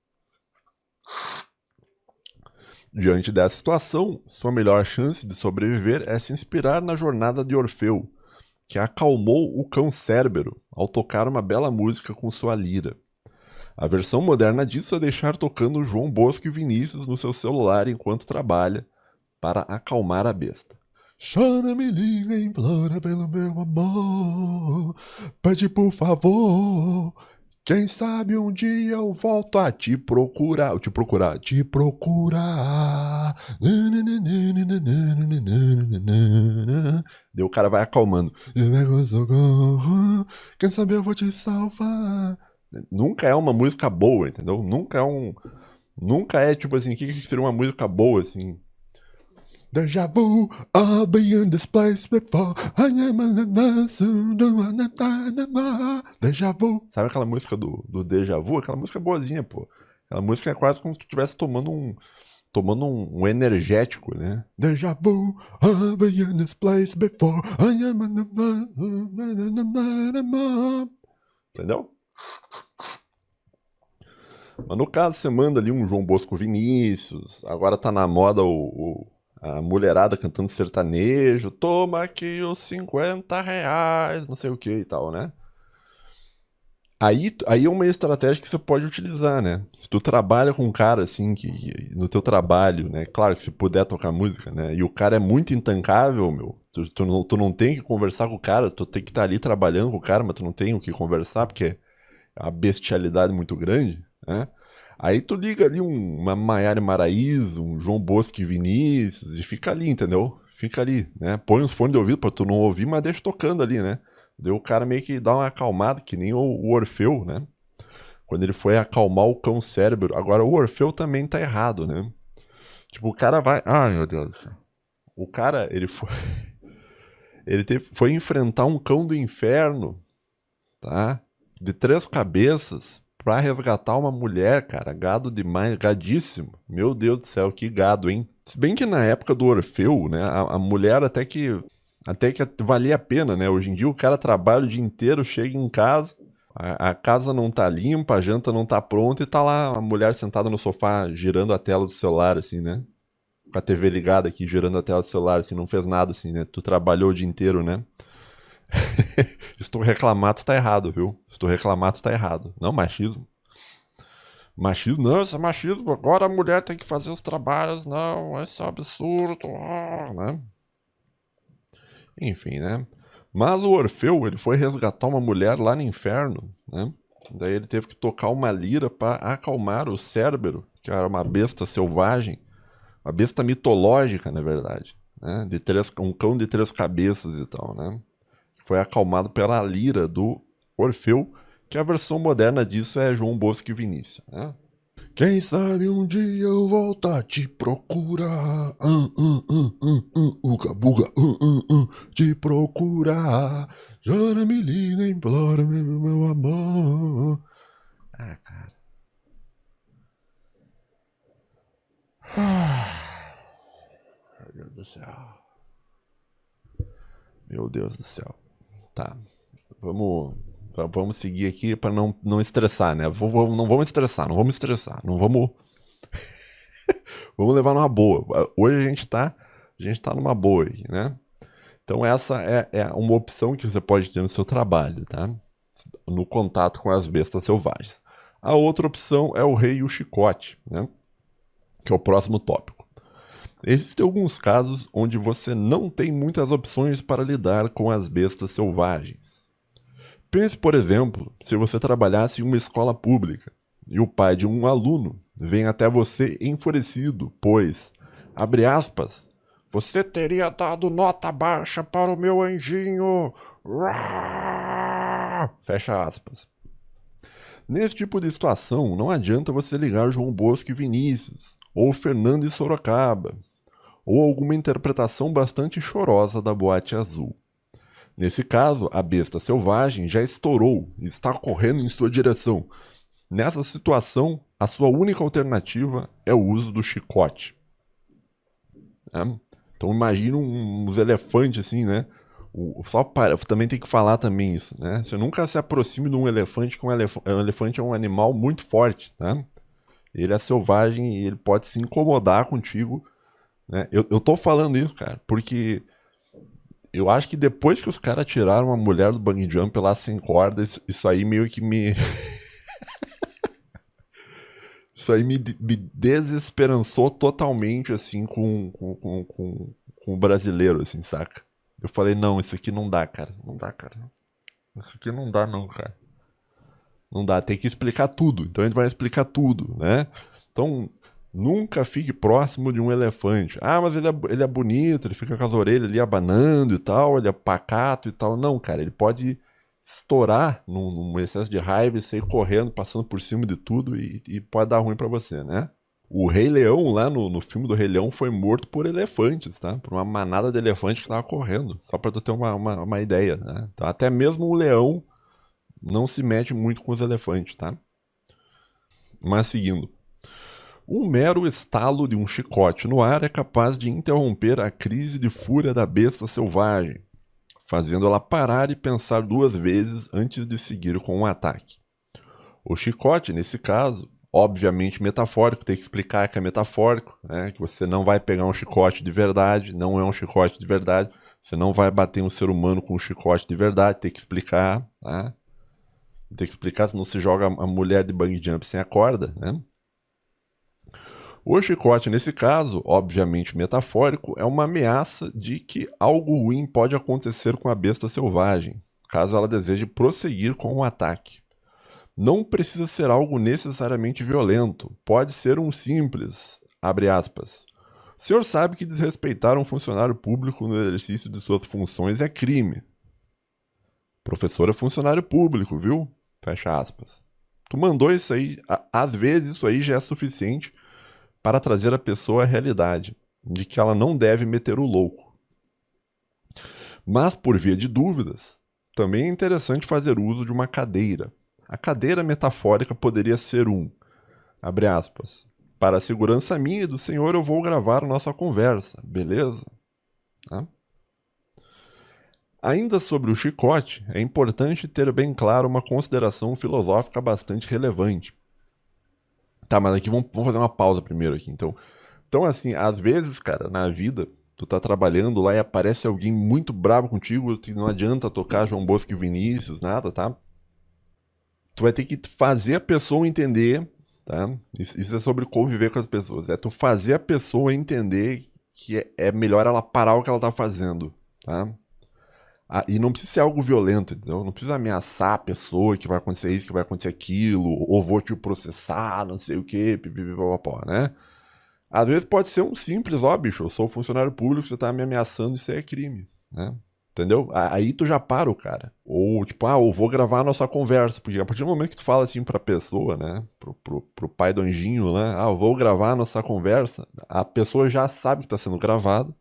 Diante dessa situação, sua melhor chance de sobreviver é se inspirar na jornada de Orfeu, que acalmou o cão Cérbero ao tocar uma bela música com sua lira. A versão moderna disso é deixar tocando João Bosco e Vinícius no seu celular enquanto trabalha, para acalmar a besta. Chora, me liga, implora pelo meu amor, pede por favor. Quem sabe um dia eu volto a te procurar, te procurar. Daí o cara vai acalmando. Quem sabe eu vou te salvar. Nunca é uma música boa, entendeu? Nunca é tipo assim, o que seria uma música boa, assim? Déjà vu, I'll be in this place before I am Déjà vu. Sabe aquela música do Déjà vu? Aquela música boazinha, pô. Aquela música é quase como se tu estivesse tomando um energético, né? Déjà vu, I'll be in this place before I am Entendeu? Mas no caso, você manda ali um João Bosco Vinícius, agora tá na moda a mulherada cantando sertanejo, toma aqui os R$ 50, não sei o que e tal, né? Aí é uma estratégia que você pode utilizar, né? Se tu trabalha com um cara assim, que no teu trabalho, né? Claro que se puder tocar música, né? E o cara é muito intancável, meu. Tu não tem que conversar com o cara, tu tem que estar ali trabalhando com o cara, mas tu não tem o que conversar, porque é uma bestialidade muito grande, né? Aí tu liga ali uma Maiara Maraíza, um João Bosco e Vinícius, e fica ali, entendeu? Fica ali, né? Põe os fones de ouvido pra tu não ouvir, mas deixa tocando ali, né? Daí o cara meio que dá uma acalmada, que nem o Orfeu, né? Quando ele foi acalmar o cão Cérebro. Agora, o Orfeu também tá errado, né? Tipo, o cara vai... Ai, meu Deus do céu. O cara, ele foi... foi enfrentar um cão do inferno, tá? De 3 cabeças pra resgatar uma mulher, cara. Gado demais, gadíssimo. Meu Deus do céu, que gado, hein? Se bem que na época do Orfeu, né, a mulher até que valia a pena, né? Hoje em dia o cara trabalha o dia inteiro, chega em casa, a casa não tá limpa, a janta não tá pronta e tá lá a mulher sentada no sofá girando a tela do celular, assim, né? Com a TV ligada aqui, girando a tela do celular, assim, não fez nada, assim, né? Tu trabalhou o dia inteiro, né? Se tu reclamar, tu tá errado, viu? Se tu reclamar, tu tá errado. Não, machismo. Machismo, não, isso é machismo. Agora a mulher tem que fazer os trabalhos. Não, isso é um absurdo. Né? Enfim, né? Mas o Orfeu, ele foi resgatar uma mulher lá no inferno, né? Daí ele teve que tocar uma lira para acalmar o Cérbero, que era uma besta selvagem, uma besta mitológica, na verdade, né? Um cão de 3 cabeças e tal, né? Foi acalmado pela lira do Orfeu, que a versão moderna disso é João Bosco e Vinícius, né? Quem sabe um dia eu volto a te procurar, uga buga, te procurar. Chora, me liga, implora, meu amor. Ah, cara. Meu Deus do céu. Meu Deus do céu. Tá. Vamos Vamos seguir aqui para não estressar, né? Não vamos estressar, não vamos, vamos levar numa boa. Hoje a gente tá numa boa aqui, né? Então essa é uma opção que você pode ter no seu trabalho, tá? No contato com as bestas selvagens. A outra opção é o rei e o chicote, né? Que é o próximo tópico. Existem alguns casos onde você não tem muitas opções para lidar com as bestas selvagens. Pense, por exemplo, se você trabalhasse em uma escola pública e o pai de um aluno vem até você enfurecido, pois, abre aspas, você teria dado nota baixa para o meu anjinho. Fecha aspas. Nesse tipo de situação, não adianta você ligar João Bosco e Vinícius, ou Fernando e Sorocaba, ou alguma interpretação bastante chorosa da Boate Azul. Nesse caso, a besta selvagem já estourou e está correndo em sua direção. Nessa situação, a sua única alternativa é o uso do chicote. Então imagina uns elefantes assim, né? Também tem que falar também isso, né? Você nunca se aproxime de um elefante, que um elefante é um animal muito forte, tá? Ele é selvagem e ele pode se incomodar contigo, né? Eu tô falando isso, cara, porque eu acho que depois que os caras tiraram a mulher do bungee jump lá sem corda, isso aí meio que me... Isso aí me desesperançou totalmente, assim, com o brasileiro, assim, saca? Eu falei, não, isso aqui não dá, cara. Não dá, cara. Isso aqui não dá, não, cara. Não dá, tem que explicar tudo. Então a gente vai explicar tudo, né? Então, nunca fique próximo de um elefante. Ah, mas ele é bonito, ele fica com as orelhas ali abanando e tal, ele é pacato e tal. Não, cara, ele pode estourar num excesso de raiva e sair correndo, passando por cima de tudo e pode dar ruim pra você, né? O Rei Leão, lá no filme do Rei Leão, foi morto por elefantes, tá? Por uma manada de elefantes que tava correndo. Só pra tu ter uma ideia, né? Então, até mesmo o leão não se mete muito com os elefantes, tá? Mas seguindo. Um mero estalo de um chicote no ar é capaz de interromper a crise de fúria da besta selvagem, fazendo ela parar e pensar duas vezes antes de seguir com um ataque. O chicote, nesse caso, obviamente metafórico, tem que explicar que é metafórico, né? Que você não vai pegar um chicote de verdade, não é um chicote de verdade, você não vai bater um ser humano com um chicote de verdade, tem que explicar, tá? Tem que explicar, senão se joga a mulher de bungee jump sem a corda, né? O chicote, nesse caso, obviamente metafórico, é uma ameaça de que algo ruim pode acontecer com a besta selvagem, caso ela deseje prosseguir com o ataque. Não precisa ser algo necessariamente violento, pode ser um simples, abre aspas. O senhor sabe que desrespeitar um funcionário público no exercício de suas funções é crime. Professor é funcionário público, viu? Fecha aspas. Tu mandou isso aí, às vezes isso aí já é suficiente para trazer a pessoa à realidade, de que ela não deve meter o louco. Mas, por via de dúvidas, também é interessante fazer uso de uma cadeira. A cadeira metafórica poderia ser abre aspas, para a segurança minha e do senhor eu vou gravar a nossa conversa, beleza? Tá? Ainda sobre o chicote, é importante ter bem claro uma consideração filosófica bastante relevante. Tá, mas aqui vamos fazer uma pausa primeiro aqui, então. Então, assim, às vezes, cara, na vida, tu tá trabalhando lá e aparece alguém muito bravo contigo, que não adianta tocar João Bosco e Vinícius, nada, tá? Tu vai ter que fazer a pessoa entender, tá? Isso é sobre conviver com as pessoas. É tu fazer a pessoa entender que é melhor ela parar o que ela tá fazendo, tá? E não precisa ser algo violento, entendeu? Não precisa ameaçar a pessoa que vai acontecer isso, que vai acontecer aquilo, ou vou te processar, não sei o quê, pipipipopó, né? Às vezes pode ser um simples, ó, bicho, eu sou funcionário público, você tá me ameaçando, isso aí é crime, né? Entendeu? Aí tu já para o cara. Ou tipo, eu vou gravar a nossa conversa. Porque a partir do momento que tu fala assim pra pessoa, né? Pro pai do anjinho, né? Eu vou gravar a nossa conversa. A pessoa já sabe que tá sendo gravado.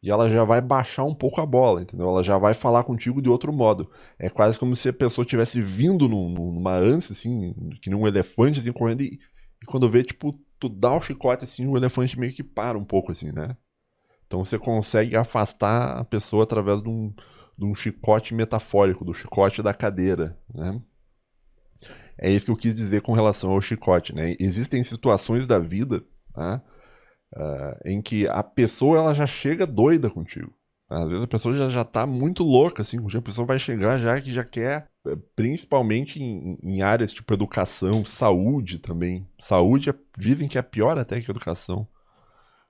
E ela já vai baixar um pouco a bola, entendeu? Ela já vai falar contigo de outro modo. É quase como se a pessoa tivesse vindo numa ânsia, assim, que nem um elefante, assim, correndo. E quando vê, tipo, tu dá o chicote, assim, o elefante meio que para um pouco, assim, né? Então você consegue afastar a pessoa através de um chicote metafórico, do chicote da cadeira, né? É isso que eu quis dizer com relação ao chicote, né? Existem situações da vida, tá? Em que a pessoa ela já chega doida contigo. Às vezes a pessoa já tá muito louca, assim, a pessoa vai chegar já que já quer, principalmente em áreas tipo educação, saúde também. Saúde, dizem que é pior até que educação.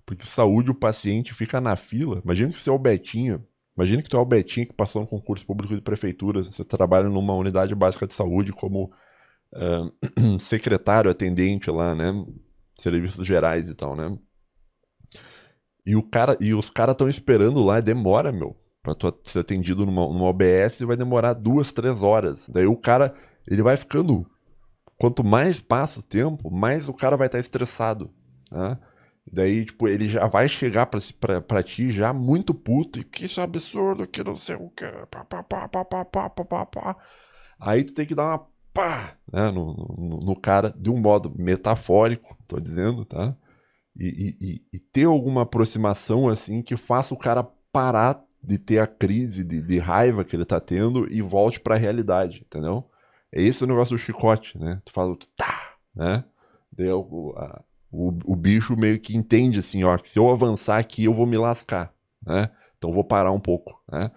Porque saúde o paciente fica na fila. Imagina que você é o Betinho. Imagina que tu é o Betinho que passou no concurso público de prefeitura. Você trabalha numa unidade básica de saúde como secretário, atendente lá, né? Serviços gerais e tal, né? E os caras estão esperando lá, demora, meu. Pra tu ser atendido numa OBS vai demorar 2, 3 horas. Daí o cara, ele vai ficando. Quanto mais passa o tempo, mais o cara vai estar estressado. Né? Daí, tipo, ele já vai chegar pra ti já muito puto. E que isso é absurdo, que não sei o que. Pá, pá, pá, pá, pá, pá, pá, pá, pá. Aí tu tem que dar uma pá, né, no cara, de um modo metafórico, tô dizendo, tá? E ter alguma aproximação assim que faça o cara parar de ter a crise de raiva que ele tá tendo e volte pra realidade, entendeu? É esse o negócio do chicote, né? Tu fala, tá, né? Daí o bicho meio que entende assim, ó, que se eu avançar aqui eu vou me lascar, né? Então eu vou parar um pouco, né?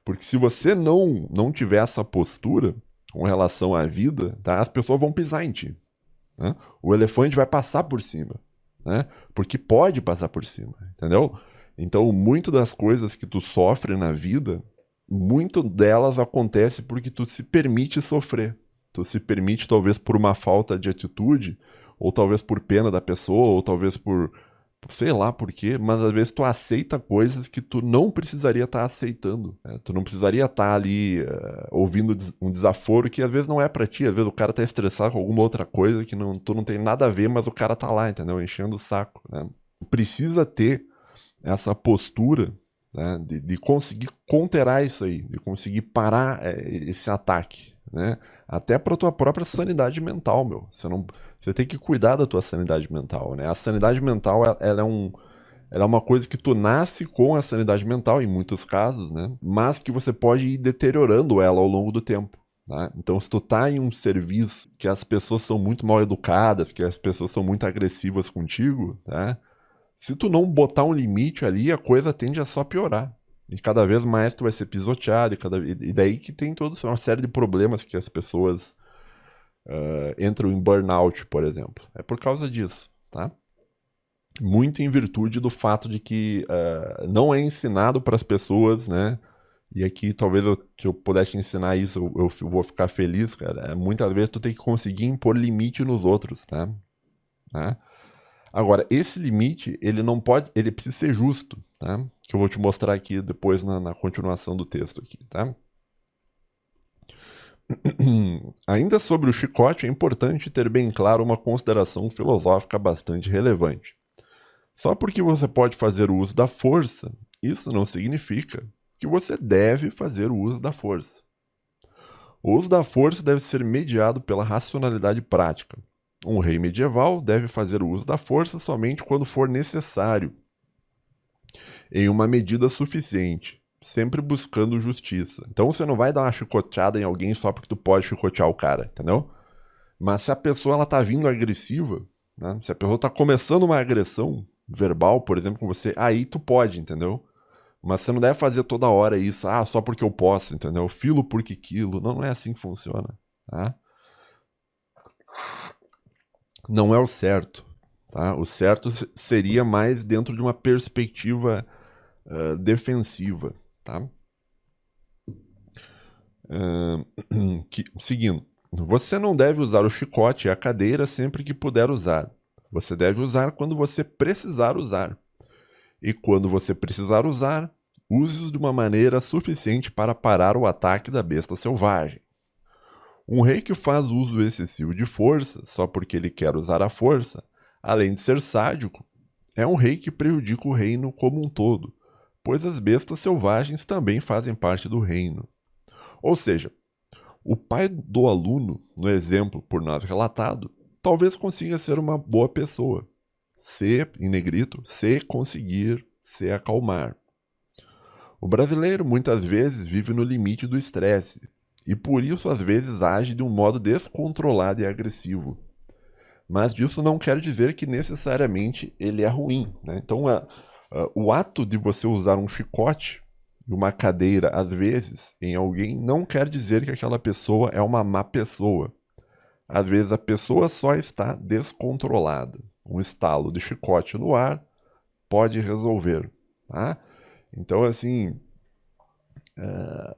Porque se você não tiver essa postura com relação à vida, tá? As pessoas vão pisar em ti, né? O elefante vai passar por cima, né? Porque pode passar por cima, entendeu? Então, muito das coisas que tu sofre na vida, muito delas acontece porque tu se permite sofrer. Tu se permite, talvez por uma falta de atitude, ou talvez por pena da pessoa, ou talvez por sei lá por quê, mas às vezes tu aceita coisas que tu não precisaria estar aceitando. Né? Tu não precisaria estar ali ouvindo um desaforo que às vezes não é pra ti, às vezes o cara tá estressado com alguma outra coisa que tu não tem nada a ver, mas o cara tá lá, entendeu? Enchendo o saco. Né? Precisa ter essa postura, né, de conseguir conterar isso aí, de conseguir parar esse ataque, né? Até para tua própria sanidade mental, meu. Você tem que cuidar da tua sanidade mental, né? A sanidade mental, ela é uma coisa que tu nasce com a sanidade mental, em muitos casos, né? Mas que você pode ir deteriorando ela ao longo do tempo. Né? Então, se tu tá em um serviço que as pessoas são muito mal educadas, que as pessoas são muito agressivas contigo, né? Se tu não botar um limite ali, a coisa tende a só piorar. E cada vez mais tu vai ser pisoteado, e daí que tem toda uma série de problemas que as pessoas entram em burnout, por exemplo. É por causa disso, tá? Muito em virtude do fato de que não é ensinado para as pessoas, né? E aqui talvez se eu pudesse te ensinar isso, eu vou ficar feliz, cara. Muitas vezes tu tem que conseguir impor limite nos outros, tá? Né? Agora, esse limite, ele não pode, ele precisa ser justo, tá? Que eu vou te mostrar aqui depois na continuação do texto aqui, tá? Ainda sobre o chicote, é importante ter bem claro uma consideração filosófica bastante relevante. Só porque você pode fazer o uso da força, isso não significa que você deve fazer o uso da força. O uso da força deve ser mediado pela racionalidade prática. Um rei medieval deve fazer o uso da força somente quando for necessário, em uma medida suficiente, sempre buscando justiça. Então você não vai dar uma chicoteada em alguém só porque tu pode chicotear o cara, entendeu? Mas se a pessoa ela tá vindo agressiva, né? Se a pessoa tá começando uma agressão verbal, por exemplo, com você, aí tu pode, entendeu? Mas você não deve fazer toda hora isso, só porque eu posso, entendeu? Filo porque quilo. Não, não é assim que funciona, tá? Não é o certo, tá? O certo seria mais dentro de uma perspectiva defensiva, tá? Seguindo, você não deve usar o chicote e a cadeira sempre que puder usar. Você deve usar quando você precisar usar. E quando você precisar usar, use-os de uma maneira suficiente para parar o ataque da besta selvagem. Um rei que faz uso excessivo de força só porque ele quer usar a força, além de ser sádico, é um rei que prejudica o reino como um todo, pois as bestas selvagens também fazem parte do reino. Ou seja, o pai do aluno, no exemplo por nós relatado, talvez consiga ser uma boa pessoa, se, em negrito, se conseguir se acalmar. O brasileiro muitas vezes vive no limite do estresse e por isso às vezes age de um modo descontrolado e agressivo. Mas disso não quer dizer que necessariamente ele é ruim, né? Então, o ato de você usar um chicote e uma cadeira, às vezes, em alguém, não quer dizer que aquela pessoa é uma má pessoa. Às vezes a pessoa só está descontrolada. Um estalo de chicote no ar pode resolver, tá? Então, assim,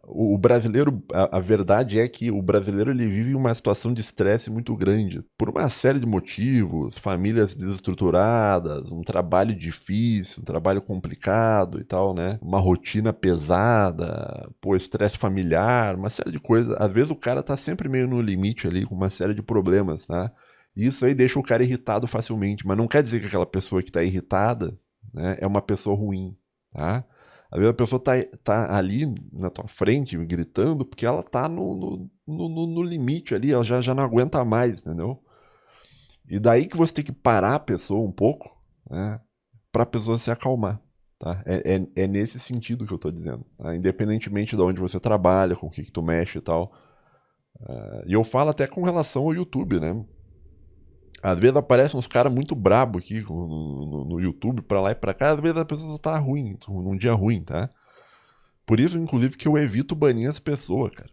o brasileiro, a verdade é que o brasileiro ele vive uma situação de estresse muito grande, por uma série de motivos, famílias desestruturadas, um trabalho difícil, um trabalho complicado e tal, né? Uma rotina pesada, pô, estresse familiar, uma série de coisas. Às vezes o cara tá sempre meio no limite ali, com uma série de problemas, tá? E isso aí deixa o cara irritado facilmente, mas não quer dizer que aquela pessoa que tá irritada, né, é uma pessoa ruim, tá? Às vezes a pessoa tá ali na tua frente, gritando, porque ela tá no limite ali, ela já não aguenta mais, entendeu? E daí que você tem que parar a pessoa um pouco, né? Pra pessoa se acalmar, tá? É nesse sentido que eu tô dizendo, tá? Independentemente de onde você trabalha, com o que tu mexe e tal. E eu falo até com relação ao YouTube, né? Às vezes aparecem uns caras muito brabo aqui no YouTube, pra lá e pra cá, às vezes a pessoa tá ruim, num dia ruim, tá? Por isso, inclusive, que eu evito banir as pessoas, cara.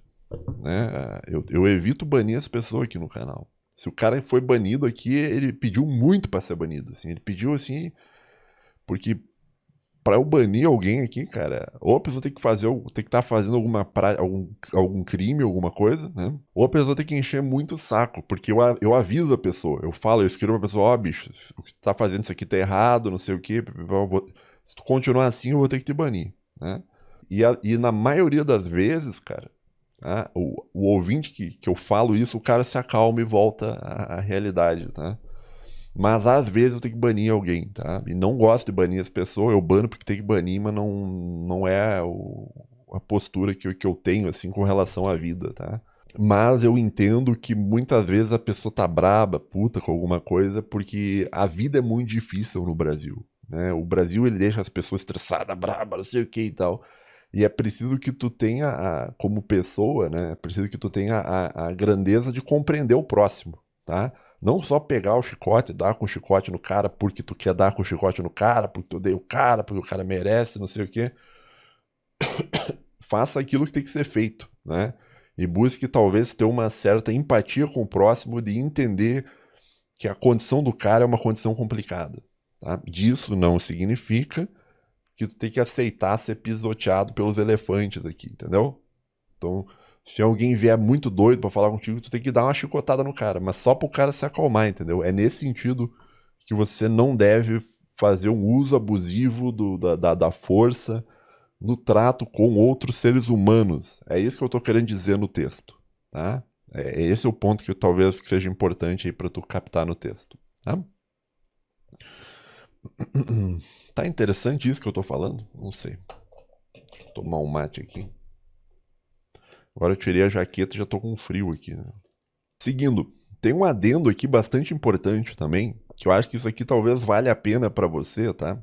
Né? Eu evito banir as pessoas aqui no canal. Se o cara foi banido aqui, ele pediu muito pra ser banido. Assim. Ele pediu assim, porque pra eu banir alguém aqui, cara, ou a pessoa tem que fazer, tem que estar fazendo algum crime, alguma coisa, né? Ou a pessoa tem que encher muito o saco, porque eu aviso a pessoa, eu falo, eu escrevo pra pessoa, ó, bicho, o que tu tá fazendo isso aqui tá errado, não sei o quê, se tu continuar assim, eu vou ter que te banir, né? E na maioria das vezes, cara, tá? O ouvinte que eu falo isso, o cara se acalma e volta à realidade, tá? Mas às vezes eu tenho que banir alguém, tá? E não gosto de banir as pessoas, eu bano porque tem que banir, mas não é a postura que eu tenho, assim, com relação à vida, tá? Mas eu entendo que muitas vezes a pessoa tá braba, puta com alguma coisa, porque a vida é muito difícil no Brasil, né? O Brasil, ele deixa as pessoas estressadas, braba, não sei o que e tal. E é preciso que tu tenha, como pessoa, né? É preciso que tu tenha a grandeza de compreender o próximo, tá? Não só pegar o chicote, dar com o chicote no cara porque tu quer dar com o chicote no cara, porque tu odeia o cara, porque o cara merece, não sei o quê. Faça aquilo que tem que ser feito, né? E busque talvez ter uma certa empatia com o próximo de entender que a condição do cara é uma condição complicada, tá? Disso não significa que tu tem que aceitar ser pisoteado pelos elefantes aqui, entendeu? Então, se alguém vier muito doido pra falar contigo, tu tem que dar uma chicotada no cara, mas só pro cara se acalmar, entendeu? É nesse sentido que você não deve fazer um uso abusivo da força no trato com outros seres humanos. É isso que eu tô querendo dizer no texto, tá? Esse é o ponto que talvez seja importante aí pra tu captar no texto, tá? Tá interessante isso que eu tô falando? Não sei. Vou tomar um mate aqui. Agora eu tirei a jaqueta e já tô com frio aqui, né? Seguindo, tem um adendo aqui bastante importante também, que eu acho que isso aqui talvez valha a pena pra você, tá?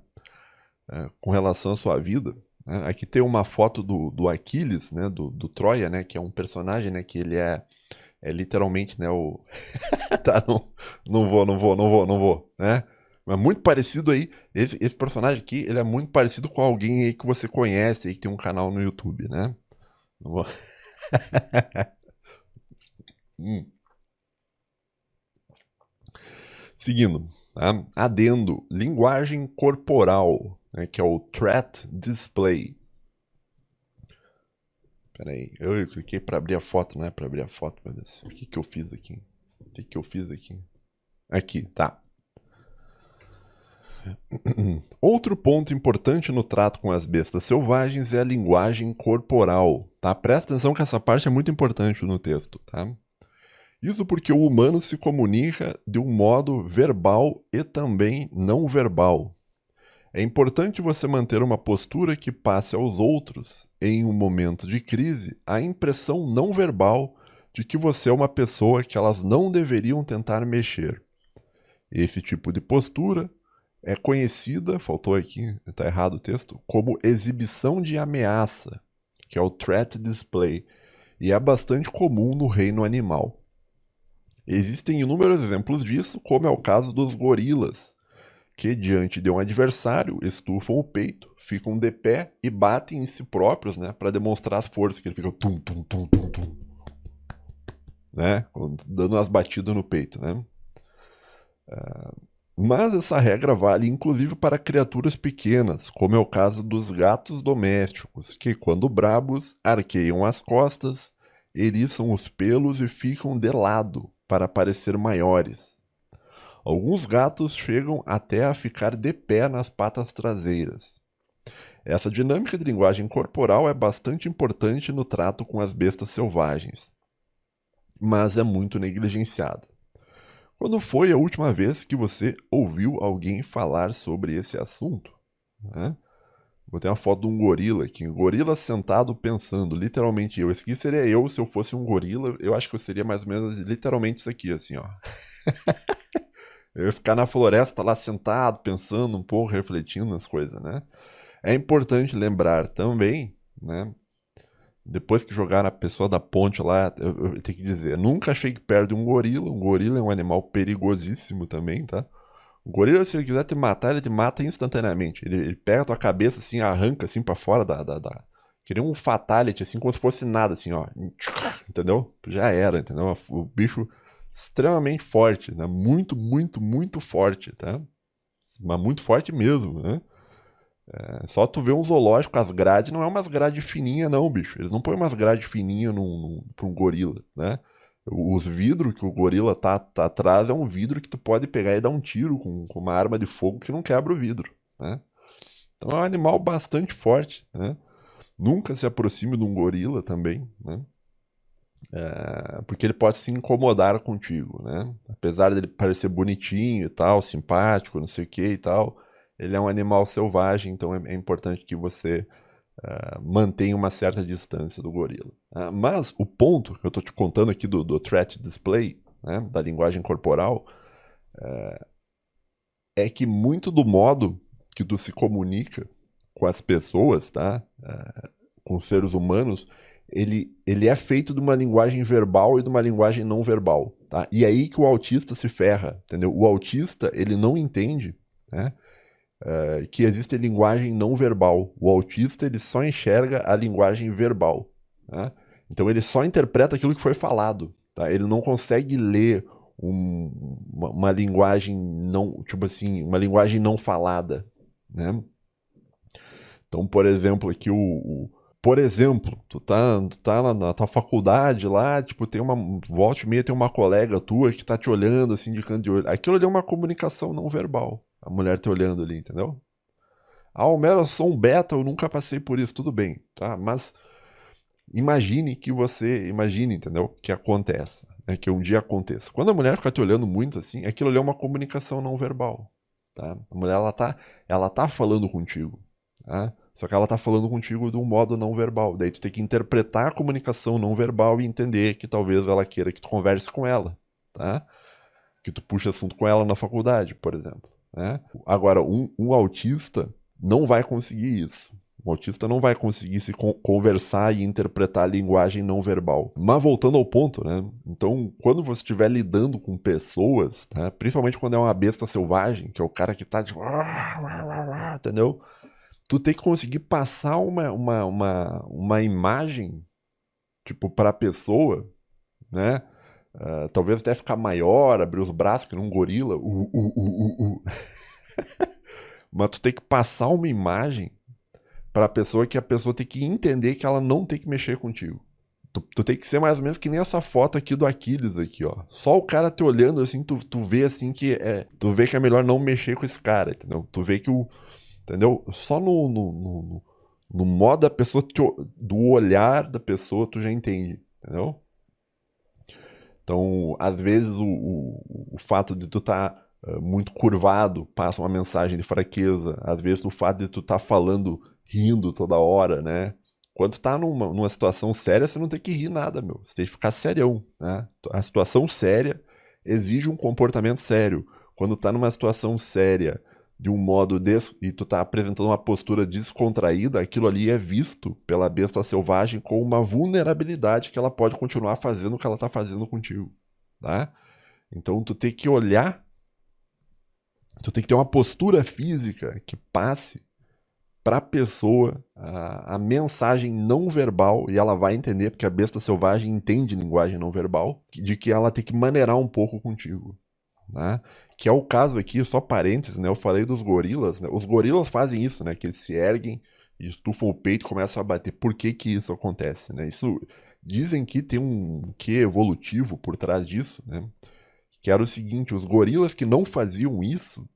Com relação à sua vida. Né? Aqui tem uma foto do Aquiles, né? Do Troia, né? Que é um personagem, né? Que ele é literalmente, né? O... tá, não vou, né? Mas muito parecido aí, esse personagem aqui, ele é muito parecido com alguém aí que você conhece aí, que tem um canal no YouTube, né? Não vou... Hum. Seguindo, tá? Adendo, linguagem corporal, né, que é o threat display. Pera aí, eu cliquei para abrir a foto, não é para abrir a foto, meu Deus. O que que eu fiz aqui? O que que eu fiz aqui? Aqui, tá. Outro ponto importante no trato com as bestas selvagens é a linguagem corporal, tá? Presta atenção que essa parte é muito importante no texto, tá? Isso porque o humano se comunica de um modo verbal e também não verbal. É importante você manter uma postura que passe aos outros, em um momento de crise, a impressão não verbal de que você é uma pessoa que elas não deveriam tentar mexer. Esse tipo de postura É conhecida, faltou aqui, tá errado o texto, como exibição de ameaça, que é o threat display, e é bastante comum no reino animal. Existem inúmeros exemplos disso, como é o caso dos gorilas, que diante de um adversário estufam o peito, ficam de pé e batem em si próprios, né, para demonstrar as forças, que ele fica tum tum tum tum tum, né, dando umas batidas no peito, né. Mas essa regra vale inclusive para criaturas pequenas, como é o caso dos gatos domésticos, que, quando brabos, arqueiam as costas, eriçam os pelos e ficam de lado para parecer maiores. Alguns gatos chegam até a ficar de pé nas patas traseiras. Essa dinâmica de linguagem corporal é bastante importante no trato com as bestas selvagens, mas é muito negligenciada. Quando foi a última vez que você ouviu alguém falar sobre esse assunto? Né? Botei uma foto de um gorila aqui. Um gorila sentado pensando, literalmente eu. Esse aqui seria eu se eu fosse um gorila. Eu acho que eu seria mais ou menos literalmente isso aqui, assim, ó. Eu ia ficar na floresta lá sentado, pensando um pouco, refletindo nas coisas, né? É importante lembrar também, né? Depois que jogaram a pessoa da ponte lá, eu tenho que dizer, nunca chegue perto de um gorila. Um gorila é um animal perigosíssimo também, tá? O gorila, se ele quiser te matar, ele te mata instantaneamente. Ele pega a tua cabeça, assim, arranca, assim, pra fora da... Queria um fatality, assim, como se fosse nada, assim, ó. Entendeu? Já era, entendeu? O bicho extremamente forte, né? Muito, muito, muito forte, tá? Mas muito forte mesmo, né? É só tu ver um zoológico, as grades, não é umas grades fininhas, não, bicho. Eles não põem umas grades fininhas pra um gorila, né? Os vidros que o gorila tá atrás é um vidro que tu pode pegar e dar um tiro com uma arma de fogo que não quebra o vidro, né? Então é um animal bastante forte, né? Nunca se aproxime de um gorila também, né? Porque ele pode se incomodar contigo, né? Apesar dele parecer bonitinho e tal, simpático, não sei o que e tal, ele é um animal selvagem, então é importante que você mantenha uma certa distância do gorila. Mas o ponto que eu estou te contando aqui do threat display, né, da linguagem corporal, é que muito do modo que tu se comunica com as pessoas, tá? Com os seres humanos, ele é feito de uma linguagem verbal e de uma linguagem não verbal, tá? E aí que o autista se ferra, entendeu? O autista, ele não entende, né, que existe linguagem não verbal. O autista, ele só enxerga a linguagem verbal, tá? Então ele só interpreta aquilo que foi falado, tá? Ele não consegue ler uma linguagem não, tipo assim, uma linguagem não falada, né? Então, por exemplo, aqui por exemplo, tu tá na tua faculdade lá, tipo, tem uma, volta e meia tem uma colega tua que tá te olhando assim de canto de olho. Aquilo ali é uma comunicação não verbal. A mulher te olhando ali, entendeu? Ah, Homero, eu sou um beta, eu nunca passei por isso, tudo bem, tá? Mas imagine, entendeu? Que aconteça, né? Que um dia aconteça. Quando a mulher fica te olhando muito assim, aquilo ali é uma comunicação não verbal, tá? A mulher, ela tá falando contigo, tá? Só que ela tá falando contigo de um modo não verbal. Daí tu tem que interpretar a comunicação não verbal e entender que talvez ela queira que tu converse com ela, tá? Que tu puxe assunto com ela na faculdade, por exemplo, né? Agora, um autista não vai conseguir isso. O autista não vai conseguir se conversar e interpretar a linguagem não verbal. Mas voltando ao ponto, né? Então, quando você estiver lidando com pessoas, né? Principalmente quando é uma besta selvagem, que é o cara que tá tipo... Entendeu? Tu tem que conseguir passar uma imagem, tipo, pra pessoa, né? Talvez até ficar maior, abrir os braços, que nem um gorila. Mas tu tem que passar uma imagem pra pessoa que a pessoa tem que entender que ela não tem que mexer contigo. Tu tem que ser mais ou menos que nem essa foto aqui do Aquiles aqui, ó. Só o cara te olhando assim, tu vê assim que tu vê que é melhor não mexer com esse cara, entendeu? Tu vê que entendeu? Só no modo da pessoa, do olhar da pessoa, tu já entende, entendeu? Então, às vezes, o fato de tu estar muito curvado passa uma mensagem de fraqueza. Às vezes, o fato de tu estar falando, rindo toda hora, né? Quando tu tá numa situação séria, você não tem que rir nada, meu. Você tem que ficar serião, né? A situação séria exige um comportamento sério. Quando tá numa situação séria, de um modo e tu tá apresentando uma postura descontraída, aquilo ali é visto pela besta selvagem como uma vulnerabilidade que ela pode continuar fazendo o que ela tá fazendo contigo, tá? Então tu tem que olhar, tu tem que ter uma postura física que passe para a pessoa a mensagem não verbal, e ela vai entender, porque a besta selvagem entende linguagem não verbal, de que ela tem que maneirar um pouco contigo, né? Que é o caso aqui, só parênteses, né? Eu falei dos gorilas, né? Os gorilas fazem isso, né? Que eles se erguem, estufam o peito e começam a bater. Por que que isso acontece, né? Isso dizem que tem um quê evolutivo por trás disso, né? Que era o seguinte, os gorilas que não faziam isso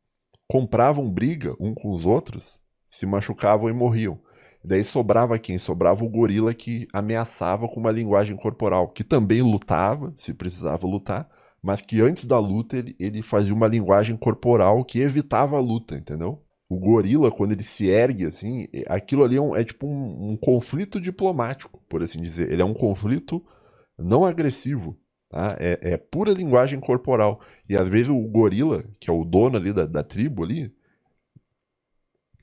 compravam briga um com os outros, se machucavam e morriam. Daí sobrava quem? Sobrava o gorila que ameaçava com uma linguagem corporal, que também lutava, se precisava lutar, mas que antes da luta ele fazia uma linguagem corporal que evitava a luta, entendeu? O gorila, quando ele se ergue assim, aquilo ali é tipo um conflito diplomático, por assim dizer. Ele é um conflito não agressivo, tá? É pura linguagem corporal. E às vezes o gorila, que é o dono ali da tribo ali,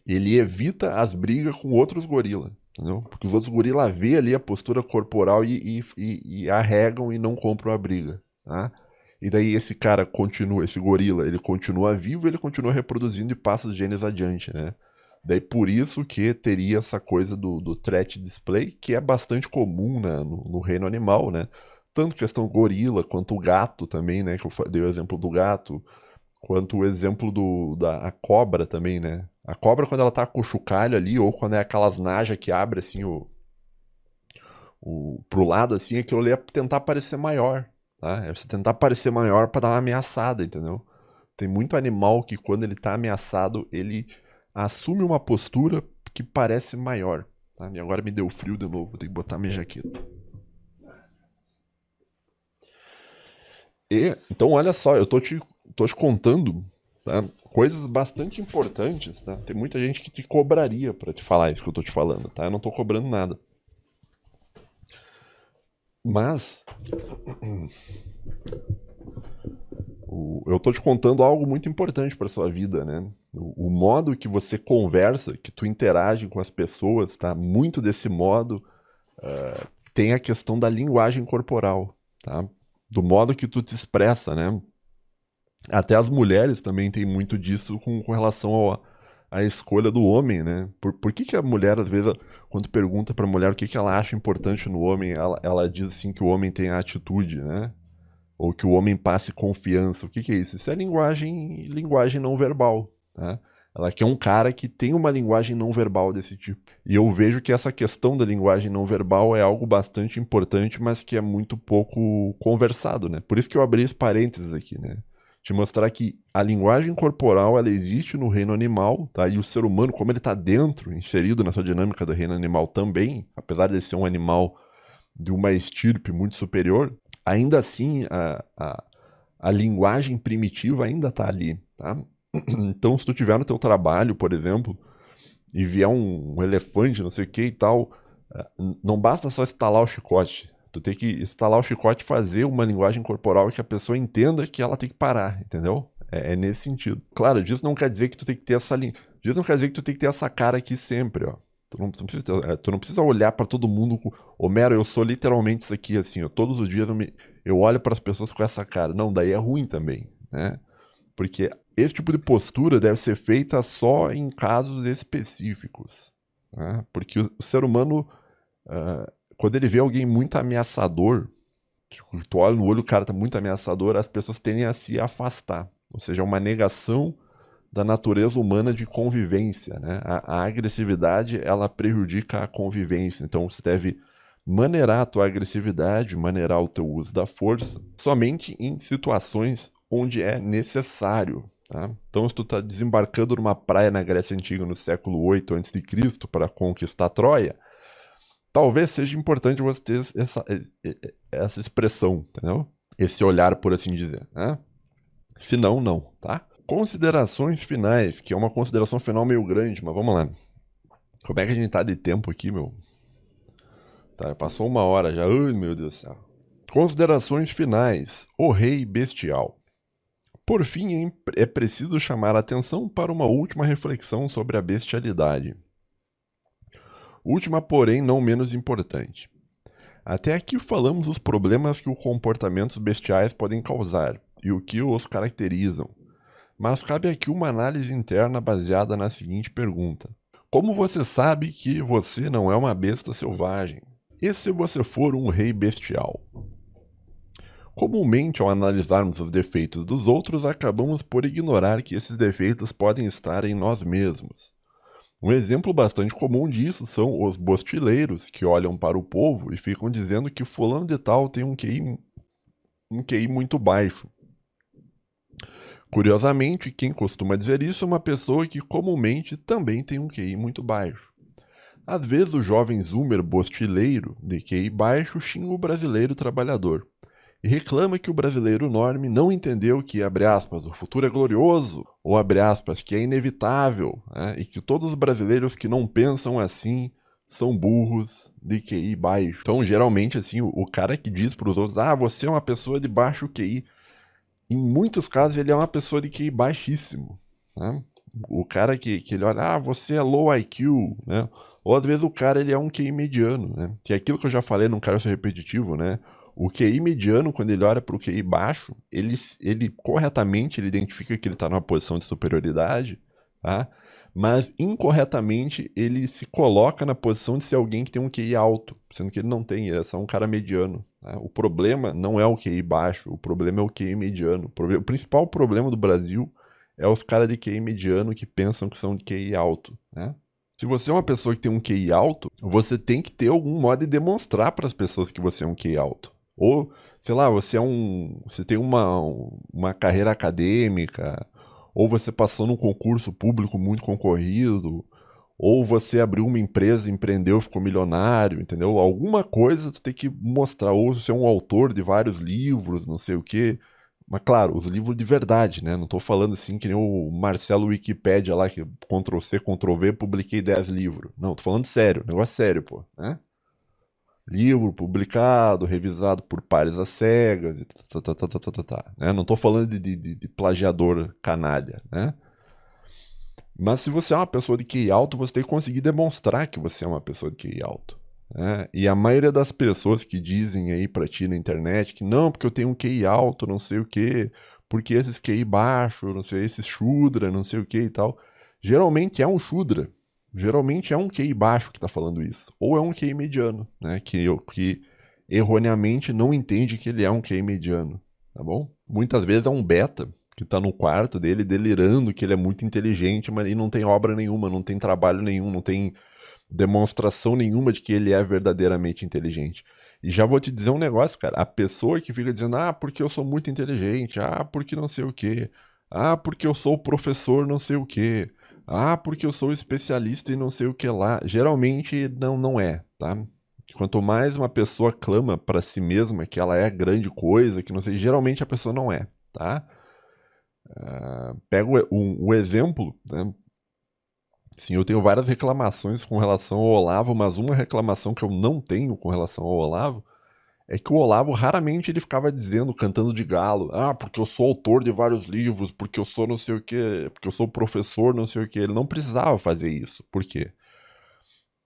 ele evita as brigas com outros gorilas, entendeu? Porque os outros gorilas vê ali a postura corporal e arregam e não compram a briga, tá? E daí esse cara continua, esse gorila, ele continua vivo, ele continua reproduzindo e passa os genes adiante, né? Daí por isso que teria essa coisa do threat display, que é bastante comum, né, no reino animal, né? Tanto questão gorila, quanto o gato também, né? Que eu dei o exemplo do gato, quanto o exemplo da a cobra também, né? A cobra, quando ela tá com o chocalho ali, ou quando é aquelas najas que abre assim pro lado, assim, aquilo ali é tentar parecer maior, tá? É você tentar parecer maior pra dar uma ameaçada, entendeu? Tem muito animal que quando ele tá ameaçado, ele assume uma postura que parece maior, tá? E agora me deu frio de novo, vou ter que botar minha jaqueta. Então olha só, eu tô te contando, tá, coisas bastante importantes, tá? Tem muita gente que te cobraria pra te falar isso que eu tô te falando, tá? Eu não tô cobrando nada. Mas eu tô te contando algo muito importante pra sua vida, né? O modo que você conversa, que tu interage com as pessoas, tá? Muito desse modo tem a questão da linguagem corporal, tá? Do modo que tu te expressa, né? Até as mulheres também têm muito disso com relação à escolha do homem, né? Por que que a mulher, às vezes, quando pergunta pra mulher o que que ela acha importante no homem, ela diz assim que o homem tem atitude, né? Ou que o homem passe confiança. O que que é isso? Isso é linguagem não verbal, tá? Ela quer um cara que tem uma linguagem não verbal desse tipo. E eu vejo que essa questão da linguagem não verbal é algo bastante importante, mas que é muito pouco conversado, né? Por isso que eu abri esse parênteses aqui, né? Te mostrar que a linguagem corporal, ela existe no reino animal, tá? E o ser humano, como ele está dentro, inserido nessa dinâmica do reino animal também, apesar de ser um animal de uma estirpe muito superior, ainda assim a linguagem primitiva ainda está ali, tá? Então, se tu tiver no teu trabalho, por exemplo, e vier um elefante, não sei o que e tal, não basta só estalar o chicote. Tu tem que estalar o chicote e fazer uma linguagem corporal que a pessoa entenda que ela tem que parar, entendeu? É nesse sentido. Claro, disso não quer dizer que tu tem que ter essa linha. Disso não quer dizer que tu tem que ter essa cara aqui sempre, ó. Tu não precisa olhar pra todo mundo com. Homero, eu sou literalmente isso aqui, assim, ó. Todos os dias eu olho para as pessoas com essa cara. Não, daí é ruim também, né? Porque esse tipo de postura deve ser feita só em casos específicos, né? Porque o ser humano, quando ele vê alguém muito ameaçador, tipo, tu olha no olho, o cara tá muito ameaçador, as pessoas tendem a se afastar. Ou seja, é uma negação da natureza humana de convivência, né? A agressividade, ela prejudica a convivência. Então você deve maneirar a tua agressividade, maneirar o teu uso da força, somente em situações onde é necessário, tá? Então, se tu está desembarcando numa praia na Grécia Antiga no século 8 a.C. para conquistar Troia, talvez seja importante você ter essa expressão, entendeu? Esse olhar, por assim dizer, né? Se não, não, tá? Considerações finais, que é uma consideração final meio grande, mas vamos lá. Como é que a gente tá de tempo aqui, meu? Tá, passou 1 hora já. Ai, meu Deus do céu. Considerações finais. O Rei Bestial. Por fim, é preciso chamar a atenção para uma última reflexão sobre a bestialidade. Última, porém, não menos importante. Até aqui falamos dos problemas que os comportamentos bestiais podem causar e o que os caracterizam. Mas cabe aqui uma análise interna baseada na seguinte pergunta: como você sabe que você não é uma besta selvagem? E se você for um rei bestial? Comumente, ao analisarmos os defeitos dos outros, acabamos por ignorar que esses defeitos podem estar em nós mesmos. Um exemplo bastante comum disso são os bostileiros, que olham para o povo e ficam dizendo que fulano de tal tem um QI muito baixo. Curiosamente, quem costuma dizer isso é uma pessoa que comumente também tem um QI muito baixo. Às vezes o jovem zoomer bostileiro de QI baixo xinga o brasileiro trabalhador e reclama que o brasileiro norme não entendeu que, abre aspas, o futuro é glorioso, ou abre aspas, que é inevitável, né? E que todos os brasileiros que não pensam assim são burros de QI baixo. Então, geralmente, assim, o cara que diz para os outros, você é uma pessoa de baixo QI, em muitos casos ele é uma pessoa de QI baixíssimo, né? O cara que ele olha, você é low IQ, né? Ou às vezes o cara ele é um QI mediano, né? Que é aquilo que eu já falei, não quero ser repetitivo, né? O QI mediano, quando ele olha para o QI baixo, ele corretamente ele identifica que ele está numa posição de superioridade, tá? Mas incorretamente ele se coloca na posição de ser alguém que tem um QI alto, sendo que ele não tem, ele é só um cara mediano. Tá? O problema não é o QI baixo, o problema é o QI mediano. O principal problema do Brasil é os caras de QI mediano que pensam que são de QI alto, né? Se você é uma pessoa que tem um QI alto, você tem que ter algum modo de demonstrar para as pessoas que você é um QI alto. Ou, sei lá, você tem uma carreira acadêmica, ou você passou num concurso público muito concorrido, ou você abriu uma empresa, empreendeu, ficou milionário, entendeu? Alguma coisa tu tem que mostrar, ou você é um autor de vários livros, não sei o quê. Mas claro, os livros de verdade, né? Não tô falando assim que nem o Marcelo Wikipédia lá, que Ctrl+C, Ctrl+V, publiquei 10 livros. Não, tô falando sério, negócio sério, pô, né? Livro publicado, revisado por pares às cegas, e né? Não estou falando de plagiador canalha, né? Mas se você é uma pessoa de QI alto, você tem que conseguir demonstrar que você é uma pessoa de QI alto, né? E a maioria das pessoas que dizem aí pra ti na internet que não, porque eu tenho um QI alto, não sei o quê, porque esses QI baixo, não sei, esses Shudra, não sei o que e tal, geralmente é um Shudra. Geralmente é um QI baixo que está falando isso. Ou é um QI mediano, né? Que erroneamente não entende que ele é um QI mediano, tá bom? Muitas vezes é um beta que está no quarto dele delirando que ele é muito inteligente, mas ele não tem obra nenhuma, não tem trabalho nenhum, não tem demonstração nenhuma de que ele é verdadeiramente inteligente. E já vou te dizer um negócio, cara. A pessoa que fica dizendo, porque eu sou muito inteligente, porque não sei o quê, porque eu sou professor não sei o quê, porque eu sou especialista em não sei o que lá. Geralmente não é, tá? Quanto mais uma pessoa clama para si mesma que ela é grande coisa, que não sei, geralmente a pessoa não é, tá? Pega o exemplo, né? Sim, eu tenho várias reclamações com relação ao Olavo, mas uma reclamação que eu não tenho com relação ao Olavo é que o Olavo raramente ele ficava dizendo, cantando de galo, porque eu sou autor de vários livros, porque eu sou não sei o quê, porque eu sou professor não sei o quê. Ele não precisava fazer isso. Por quê?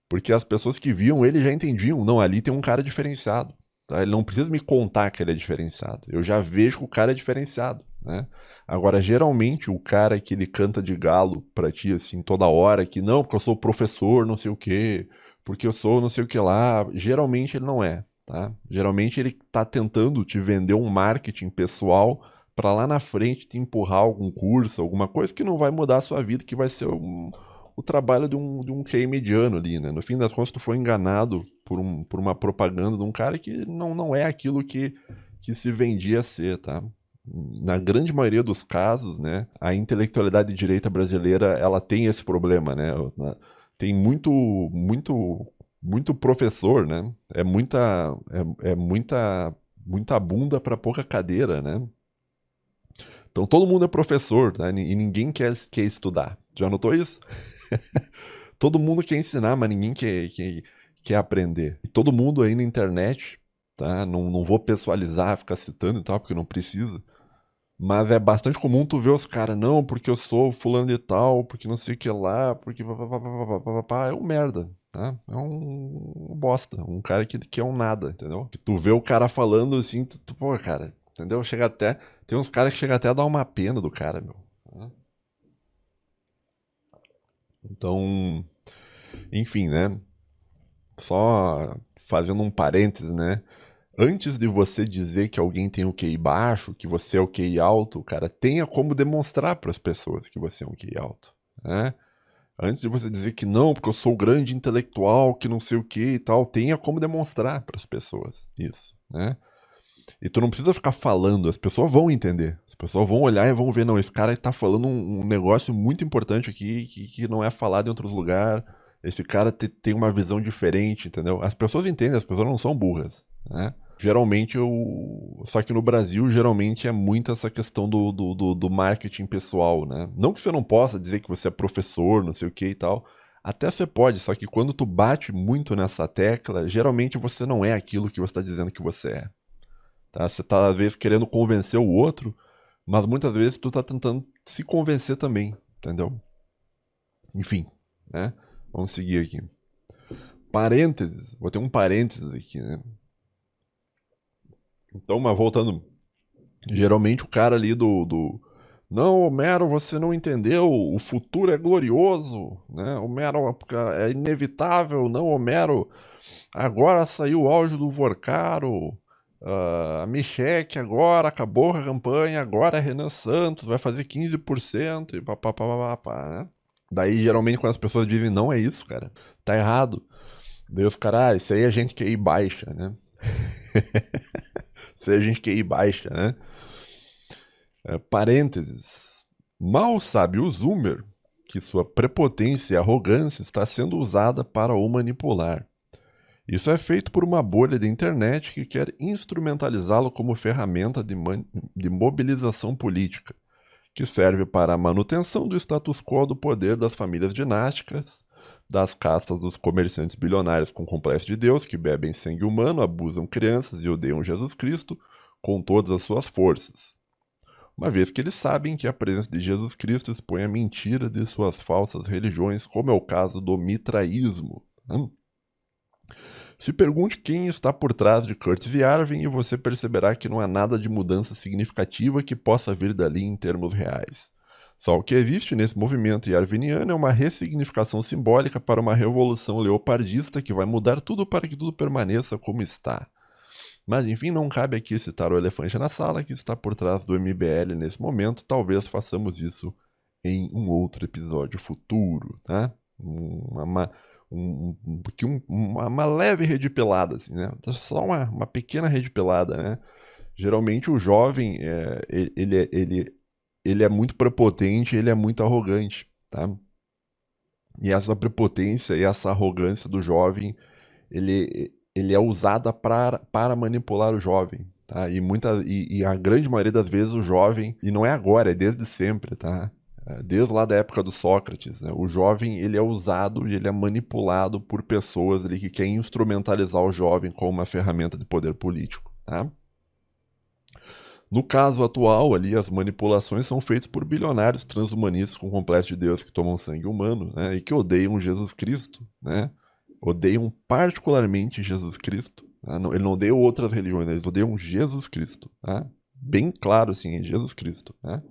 Porque as pessoas que viam ele já entendiam, não, ali tem um cara diferenciado. Tá? Ele não precisa me contar que ele é diferenciado. Eu já vejo que o cara é diferenciado, né? Agora, geralmente, o cara que ele canta de galo pra ti, assim, toda hora, que não, porque eu sou professor, não sei o quê, porque eu sou não sei o que lá, geralmente ele não é, tá? Geralmente ele tá tentando te vender um marketing pessoal pra lá na frente te empurrar algum curso, alguma coisa que não vai mudar a sua vida, que vai ser o trabalho de um QI mediano ali, né? No fim das contas, tu foi enganado por uma propaganda de um cara que não é aquilo que se vendia a ser, tá? Na grande maioria dos casos, né, a intelectualidade direita brasileira, ela tem esse problema, né? Tem muito professor, né? Muita bunda para pouca cadeira, né? Então todo mundo é professor, né? E ninguém quer estudar. Já notou isso? Todo mundo quer ensinar, mas ninguém quer aprender. E todo mundo aí na internet, tá? Não vou pessoalizar, ficar citando e tal, porque não precisa. Mas é bastante comum tu ver os caras, não, porque eu sou fulano de tal, porque não sei o que lá, porque papapá, é um merda, tá? É um bosta, um cara que é um nada, entendeu? Que tu vê o cara falando assim, pô, cara, entendeu? Chega até, tem uns caras que chega até a dar uma pena do cara, meu. Tá? Então, enfim, né? Só fazendo um parênteses, né? Antes de você dizer que alguém tem o QI baixo, que você é o QI alto, cara, tenha como demonstrar para as pessoas que você é um QI alto, né? Antes de você dizer que não, porque eu sou grande intelectual, que não sei o que e tal, tenha como demonstrar para as pessoas isso, né? E tu não precisa ficar falando, as pessoas vão entender. As pessoas vão olhar e vão ver, não, esse cara tá falando um negócio muito importante aqui, que não é falado em outros lugares. Esse cara tem uma visão diferente, entendeu? As pessoas entendem, as pessoas não são burras, né? Geralmente eu. Só que no Brasil, geralmente é muito essa questão do marketing pessoal, né? Não que você não possa dizer que você é professor, não sei o que e tal. Até você pode, só que quando tu bate muito nessa tecla, geralmente você não é aquilo que você está dizendo que você é. Tá? Você tá, às vezes, querendo convencer o outro, mas muitas vezes tu tá tentando se convencer também, entendeu? Enfim, né? Vamos seguir aqui. Parênteses, vou ter um parênteses aqui, né? Então, mas voltando, geralmente o cara ali não, Homero, você não entendeu, o futuro é glorioso, né? Homero é inevitável, não, Homero, agora saiu o auge do Vorcaro, a Micheque agora acabou a campanha, agora é Renan Santos, vai fazer 15% e papapá, né? Daí, geralmente, quando as pessoas dizem não é isso, cara, tá errado. Daí os caras, isso aí é gente que QI baixa, né? Isso aí é gente que QI baixa, né? Parênteses. Mal sabe o Zoomer que sua prepotência e arrogância está sendo usada para o manipular. Isso é feito por uma bolha de internet que quer instrumentalizá-lo como ferramenta de mobilização política, que serve para a manutenção do status quo do poder das famílias dinásticas, das castas dos comerciantes bilionários com complexo de Deus, que bebem sangue humano, abusam crianças e odeiam Jesus Cristo com todas as suas forças. Uma vez que eles sabem que a presença de Jesus Cristo expõe a mentira de suas falsas religiões, como é o caso do mitraísmo. Se pergunte quem está por trás de Curtis e Arvin e você perceberá que não há nada de mudança significativa que possa vir dali em termos reais. Só o que existe nesse movimento arviniano é uma ressignificação simbólica para uma revolução leopardista que vai mudar tudo para que tudo permaneça como está. Mas enfim, não cabe aqui citar o elefante na sala que está por trás do MBL nesse momento, talvez façamos isso em um outro episódio futuro, tá? Uma leve rede pelada, assim, né? Só uma pequena rede pelada, né? Geralmente o jovem, ele é muito prepotente, ele é muito arrogante, tá? E essa prepotência e essa arrogância do jovem, ele é usada para manipular o jovem, tá? E a grande maioria das vezes o jovem, e não é agora, é desde sempre, tá? Desde lá da época do Sócrates, né? O jovem ele é usado e ele é manipulado por pessoas ali que querem instrumentalizar o jovem como uma ferramenta de poder político, tá? No caso atual, ali, as manipulações são feitas por bilionários transhumanistas com complexo de Deus que tomam sangue humano, né, e que odeiam Jesus Cristo, né? Odeiam particularmente Jesus Cristo. Tá? Ele não odeia outras religiões, eles odeiam Jesus Cristo. Tá? Bem claro, assim, é Jesus Cristo. Né?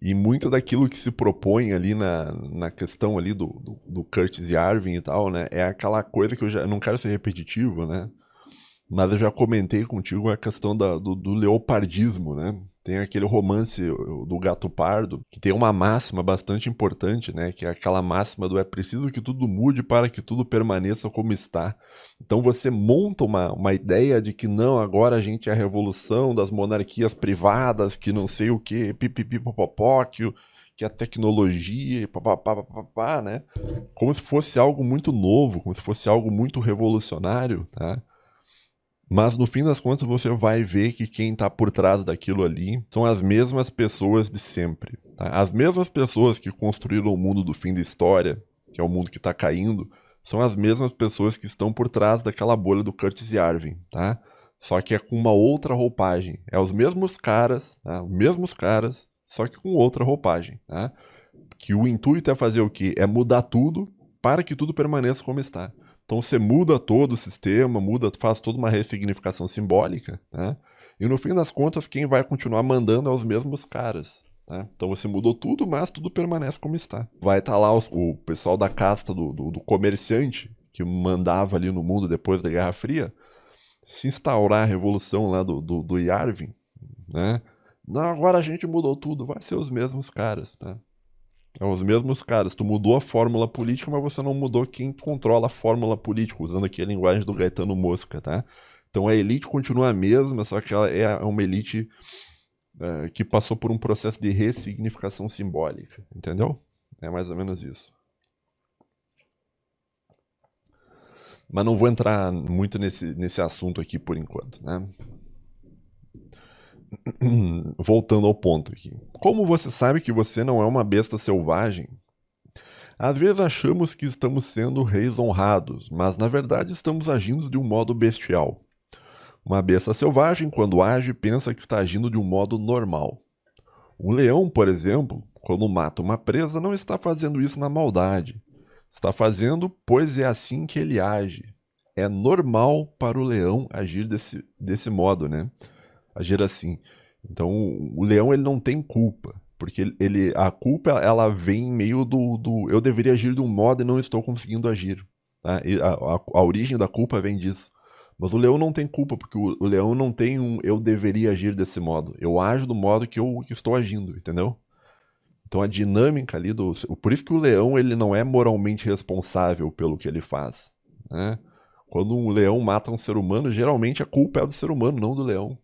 E muito daquilo que se propõe ali na questão ali do Curtis Yarvin e tal, né? É aquela coisa que eu não quero ser repetitivo, né? Mas eu já comentei contigo a questão do leopardismo, né? Tem aquele romance do Gato Pardo, que tem uma máxima bastante importante, né? Que é aquela máxima do é preciso que tudo mude para que tudo permaneça como está. Então você monta uma ideia de que não, agora a gente é a revolução das monarquias privadas, que não sei o que, pipipipopopó, que a tecnologia, papapá, né? Como se fosse algo muito novo, como se fosse algo muito revolucionário, tá? Mas no fim das contas você vai ver que quem está por trás daquilo ali são as mesmas pessoas de sempre. Tá? As mesmas pessoas que construíram o mundo do fim da história, que é o mundo que está caindo, são as mesmas pessoas que estão por trás daquela bolha do Curtis Yarvin. Tá? só que é com uma outra roupagem. É os mesmos caras, tá? Os mesmos caras, só que com outra roupagem, tá? Que o intuito é fazer o quê? É mudar tudo para que tudo permaneça como está. Então você muda todo o sistema, faz toda uma ressignificação simbólica, né? E no fim das contas, quem vai continuar mandando é os mesmos caras. Né? Então você mudou tudo, mas tudo permanece como está. Vai estar lá o pessoal da casta do comerciante, que mandava ali no mundo depois da Guerra Fria, se instaurar a revolução lá do Yarvin, né? Não, agora a gente mudou tudo, vai ser os mesmos caras, tá? É os mesmos caras. Tu mudou a fórmula política, mas você não mudou quem controla a fórmula política, usando aqui a linguagem do Gaetano Mosca, tá? Então a elite continua a mesma, só que ela é uma elite que passou por um processo de ressignificação simbólica, entendeu? É mais ou menos isso. Mas não vou entrar muito nesse assunto aqui por enquanto, né? Voltando ao ponto aqui. Como você sabe que você não é uma besta selvagem? Às vezes achamos que estamos sendo reis honrados, mas na verdade estamos agindo de um modo bestial. Uma besta selvagem, quando age, pensa que está agindo de um modo normal. Um leão, por exemplo, quando mata uma presa, não está fazendo isso na maldade. Está fazendo, pois é assim que ele age. É normal para o leão agir desse modo, né? Agir assim. Então, o leão ele não tem culpa, porque a culpa ela vem meio do eu deveria agir de um modo e não estou conseguindo agir. Tá? E a origem da culpa vem disso. Mas o leão não tem culpa, porque o leão não tem eu deveria agir desse modo. Eu ajo do modo que eu estou agindo, entendeu? Então a dinâmica ali do... Por isso que o leão ele não é moralmente responsável pelo que ele faz. Né? Quando um leão mata um ser humano, geralmente a culpa é do ser humano, não do leão.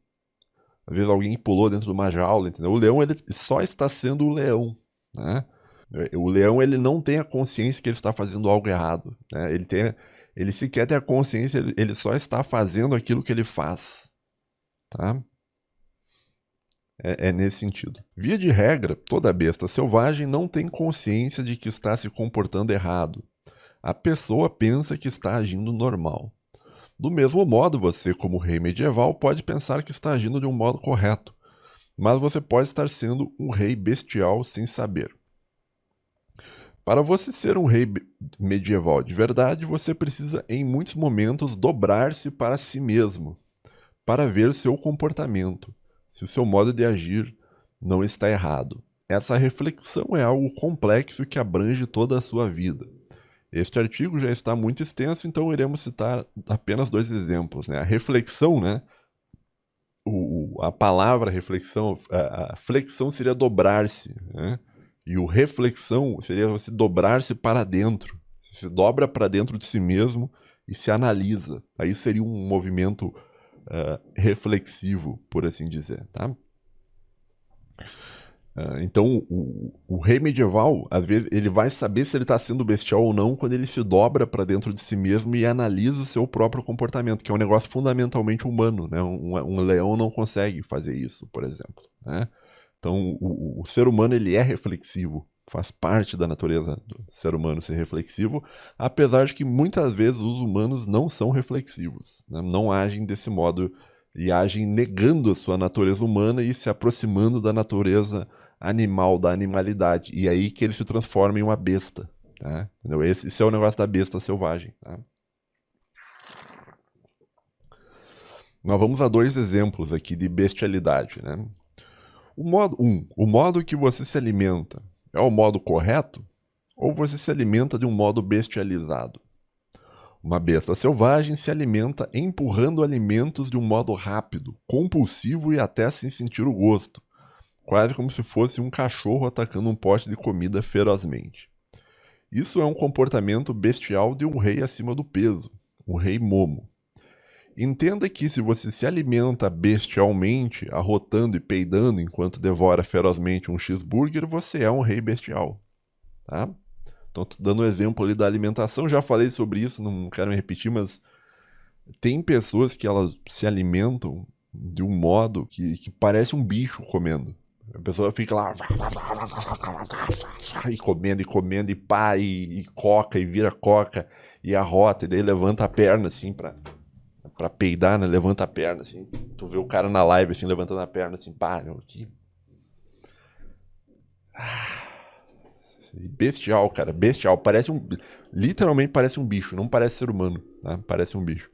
Às vezes alguém pulou dentro de uma jaula, entendeu? O leão ele só está sendo o leão, né? O leão ele não tem a consciência que ele está fazendo algo errado, né? Ele sequer tem a consciência, ele só está fazendo aquilo que ele faz, tá? É nesse sentido. Via de regra, toda besta selvagem não tem consciência de que está se comportando errado. A pessoa pensa que está agindo normal. Do mesmo modo, você, como rei medieval, pode pensar que está agindo de um modo correto, mas você pode estar sendo um rei bestial sem saber. Para você ser um rei medieval de verdade, você precisa, em muitos momentos, dobrar-se para si mesmo, para ver seu comportamento, se o seu modo de agir não está errado. Essa reflexão é algo complexo que abrange toda a sua vida. Este artigo já está muito extenso, então iremos citar apenas 2 exemplos. Né? A reflexão, né? A palavra reflexão, a flexão seria dobrar-se, né? E o reflexão seria você dobrar-se para dentro. Você se dobra para dentro de si mesmo e se analisa. Aí seria um movimento reflexivo, por assim dizer, tá? Então, o rei medieval, às vezes, ele vai saber se ele está sendo bestial ou não quando ele se dobra para dentro de si mesmo e analisa o seu próprio comportamento, que é um negócio fundamentalmente humano, né? Um leão não consegue fazer isso, por exemplo, né? Então, o ser humano, ele é reflexivo, faz parte da natureza do ser humano ser reflexivo, apesar de que muitas vezes os humanos não são reflexivos, né? Não agem desse modo e agem negando a sua natureza humana e se aproximando da natureza animal, da animalidade. E aí que ele se transforma em uma besta. Tá? Entendeu? Esse é o negócio da besta selvagem. Tá? Nós vamos a 2 exemplos aqui de bestialidade. Né? O modo que você se alimenta é o modo correto? Ou você se alimenta de um modo bestializado? Uma besta selvagem se alimenta empurrando alimentos de um modo rápido, compulsivo e até sem sentir o gosto, quase como se fosse um cachorro atacando um pote de comida ferozmente. Isso é um comportamento bestial de um rei acima do peso, um rei momo. Entenda que se você se alimenta bestialmente, arrotando e peidando enquanto devora ferozmente um cheeseburger, você é um rei bestial. Tá? Então, tô dando um exemplo ali da alimentação, já falei sobre isso, não quero me repetir, mas tem pessoas que elas se alimentam de um modo que parece um bicho comendo. A pessoa fica lá e comendo, e pá, e coca, e vira coca, e arrota, e daí levanta a perna assim pra pra peidar, né? Levanta a perna, assim. Tu vê o cara na live, assim, levantando a perna, assim, pá, meu, que... Bestial, cara, bestial. Parece um... Literalmente parece um bicho, não parece ser humano, tá? Parece um bicho.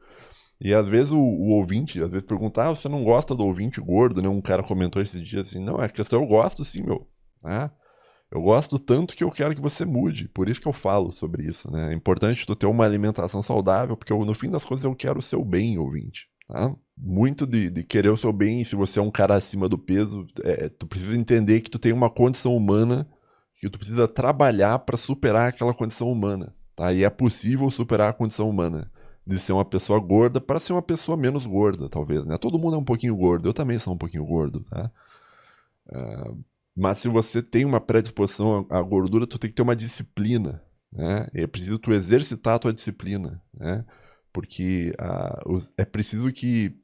E às vezes o ouvinte, às vezes pergunta, ah, você não gosta do ouvinte gordo, né? Um cara comentou esses dias assim, não, é questão, eu gosto sim, meu. Né? Eu gosto tanto que eu quero que você mude, por isso que eu falo sobre isso, né? É importante tu ter uma alimentação saudável, porque no fim das contas eu quero o seu bem, ouvinte, tá? Muito de querer o seu bem, se você é um cara acima do peso, tu precisa entender que tu tem uma condição humana, que tu precisa trabalhar para superar aquela condição humana, tá? E é possível superar a condição humana de ser uma pessoa gorda para ser uma pessoa menos gorda, talvez, né? Todo mundo é um pouquinho gordo, eu também sou um pouquinho gordo, tá? Mas se você tem uma predisposição à gordura, tu tem que ter uma disciplina, né? É preciso tu exercitar a tua disciplina, né? Porque é preciso que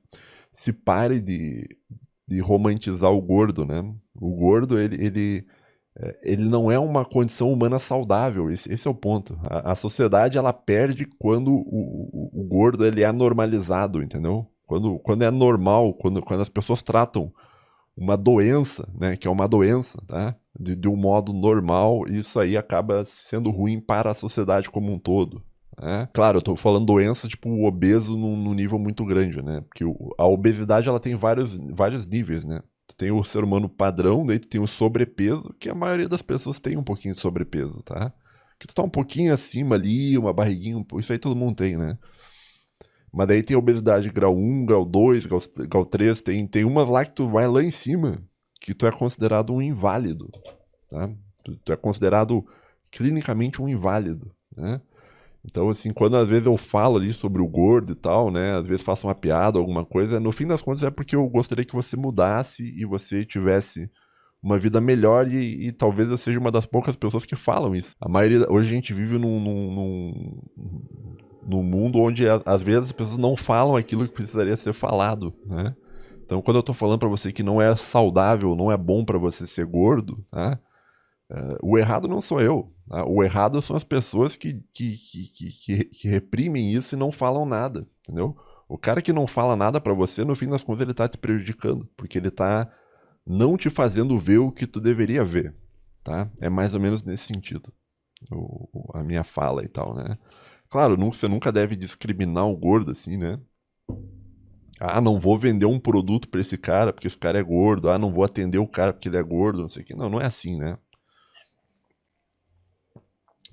se pare de romantizar o gordo, né? O gordo, ele não é uma condição humana saudável, esse é o ponto. A sociedade, ela perde quando o gordo ele é normalizado, entendeu? Quando é normal, quando as pessoas tratam uma doença, né, que é uma doença, tá? De um modo normal, isso aí acaba sendo ruim para a sociedade como um todo. Né? Claro, eu tô falando doença, tipo, o obeso num nível muito grande, né? Porque a obesidade, ela tem vários níveis, né? Tu tem o ser humano padrão, daí tu tem o sobrepeso, que a maioria das pessoas tem um pouquinho de sobrepeso, tá? Que tu tá um pouquinho acima ali, uma barriguinha, isso aí todo mundo tem, né? Mas daí tem obesidade grau 1, grau 2, grau 3, tem umas lá que tu vai lá em cima, que tu é considerado um inválido, tá? Tu é considerado clinicamente um inválido, né? Então, assim, quando às vezes eu falo ali sobre o gordo e tal, né? Às vezes faço uma piada, alguma coisa, no fim das contas é porque eu gostaria que você mudasse e você tivesse uma vida melhor e talvez eu seja uma das poucas pessoas que falam isso. A maioria, hoje a gente vive num mundo onde às vezes as pessoas não falam aquilo que precisaria ser falado, né? Então, quando eu tô falando pra você que não é saudável, não é bom pra você ser gordo, tá? O errado não sou eu. Tá? O errado são as pessoas que reprimem isso e não falam nada, entendeu? O cara que não fala nada pra você, no fim das contas, ele tá te prejudicando, porque ele tá não te fazendo ver o que tu deveria ver, tá? É mais ou menos nesse sentido, a minha fala e tal, né? Claro, você nunca deve discriminar o gordo assim, né? Ah, não vou vender um produto pra esse cara porque esse cara é gordo. Ah, não vou atender o cara porque ele é gordo, não sei o quê. Não, não é assim, né?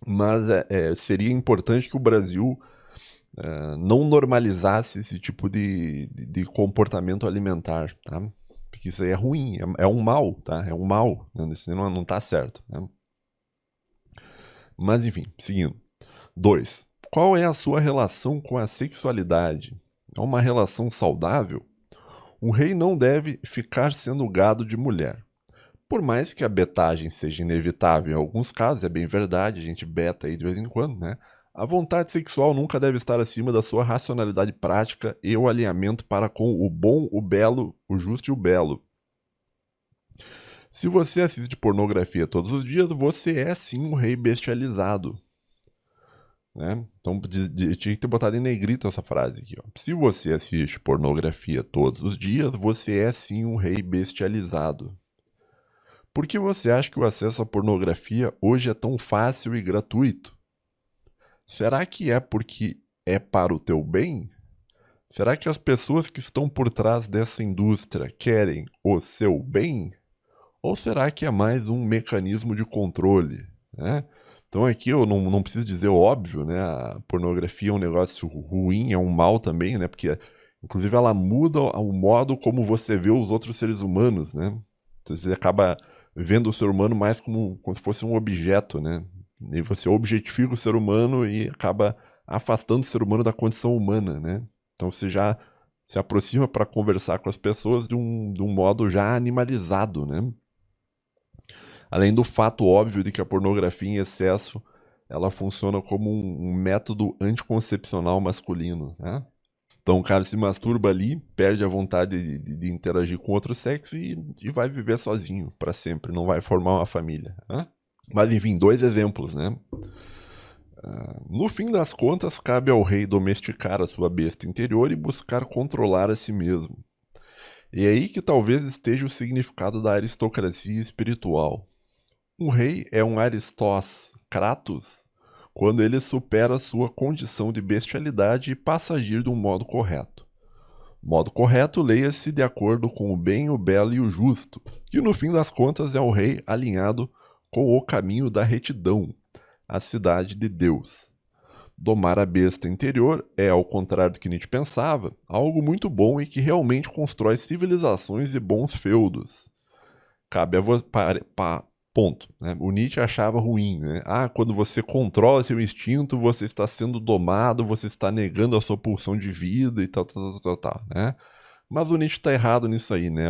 Mas seria importante que o Brasil não normalizasse esse tipo de comportamento alimentar, tá? Porque isso aí é ruim, é um mal, tá? É um mal, né? Isso não tá certo, né? Mas enfim, seguindo. 2. Qual é a sua relação com a sexualidade? É uma relação saudável? Um rei não deve ficar sendo gado de mulher. Por mais que a betagem seja inevitável em alguns casos, é bem verdade, a gente beta aí de vez em quando, né? A vontade sexual nunca deve estar acima da sua racionalidade prática e o alinhamento para com o bom, o belo, o justo e o belo. Se você assiste pornografia todos os dias, você é sim um rei bestializado. Né? Então tinha que ter botado em negrito essa frase aqui. Ó. Se você assiste pornografia todos os dias, você é sim um rei bestializado. Por que você acha que o acesso à pornografia hoje é tão fácil e gratuito? Será que é porque é para o teu bem? Será que as pessoas que estão por trás dessa indústria querem o seu bem? Ou será que é mais um mecanismo de controle? Né? Então aqui eu não preciso dizer o óbvio, né? A pornografia é um negócio ruim, é um mal também, né? Porque, inclusive, ela muda o modo como você vê os outros seres humanos, né? Então, você acaba vendo o ser humano mais como se fosse um objeto, né? E você objetifica o ser humano e acaba afastando o ser humano da condição humana, né? Então você já se aproxima para conversar com as pessoas de um modo já animalizado, né? Além do fato óbvio de que a pornografia em excesso ela funciona como um método anticoncepcional masculino, né? Então o cara se masturba ali, perde a vontade de interagir com outro sexo e vai viver sozinho para sempre, não vai formar uma família. Né? Mas enfim, 2 exemplos, né? No fim das contas, cabe ao rei domesticar a sua besta interior e buscar controlar a si mesmo. E é aí que talvez esteja o significado da aristocracia espiritual. Um rei é um Aristós Kratos quando ele supera sua condição de bestialidade e passa a agir de um modo correto. Modo correto, leia-se de acordo com o bem, o belo e o justo, que no fim das contas é o rei alinhado com o caminho da retidão, a cidade de Deus. Domar a besta interior é, ao contrário do que Nietzsche pensava, algo muito bom e que realmente constrói civilizações e bons feudos. Cabe a você. Ponto. Né? O Nietzsche achava ruim, né? Ah, quando você controla seu instinto, você está sendo domado, você está negando a sua pulsão de vida e tal, né? Mas o Nietzsche está errado nisso aí, né?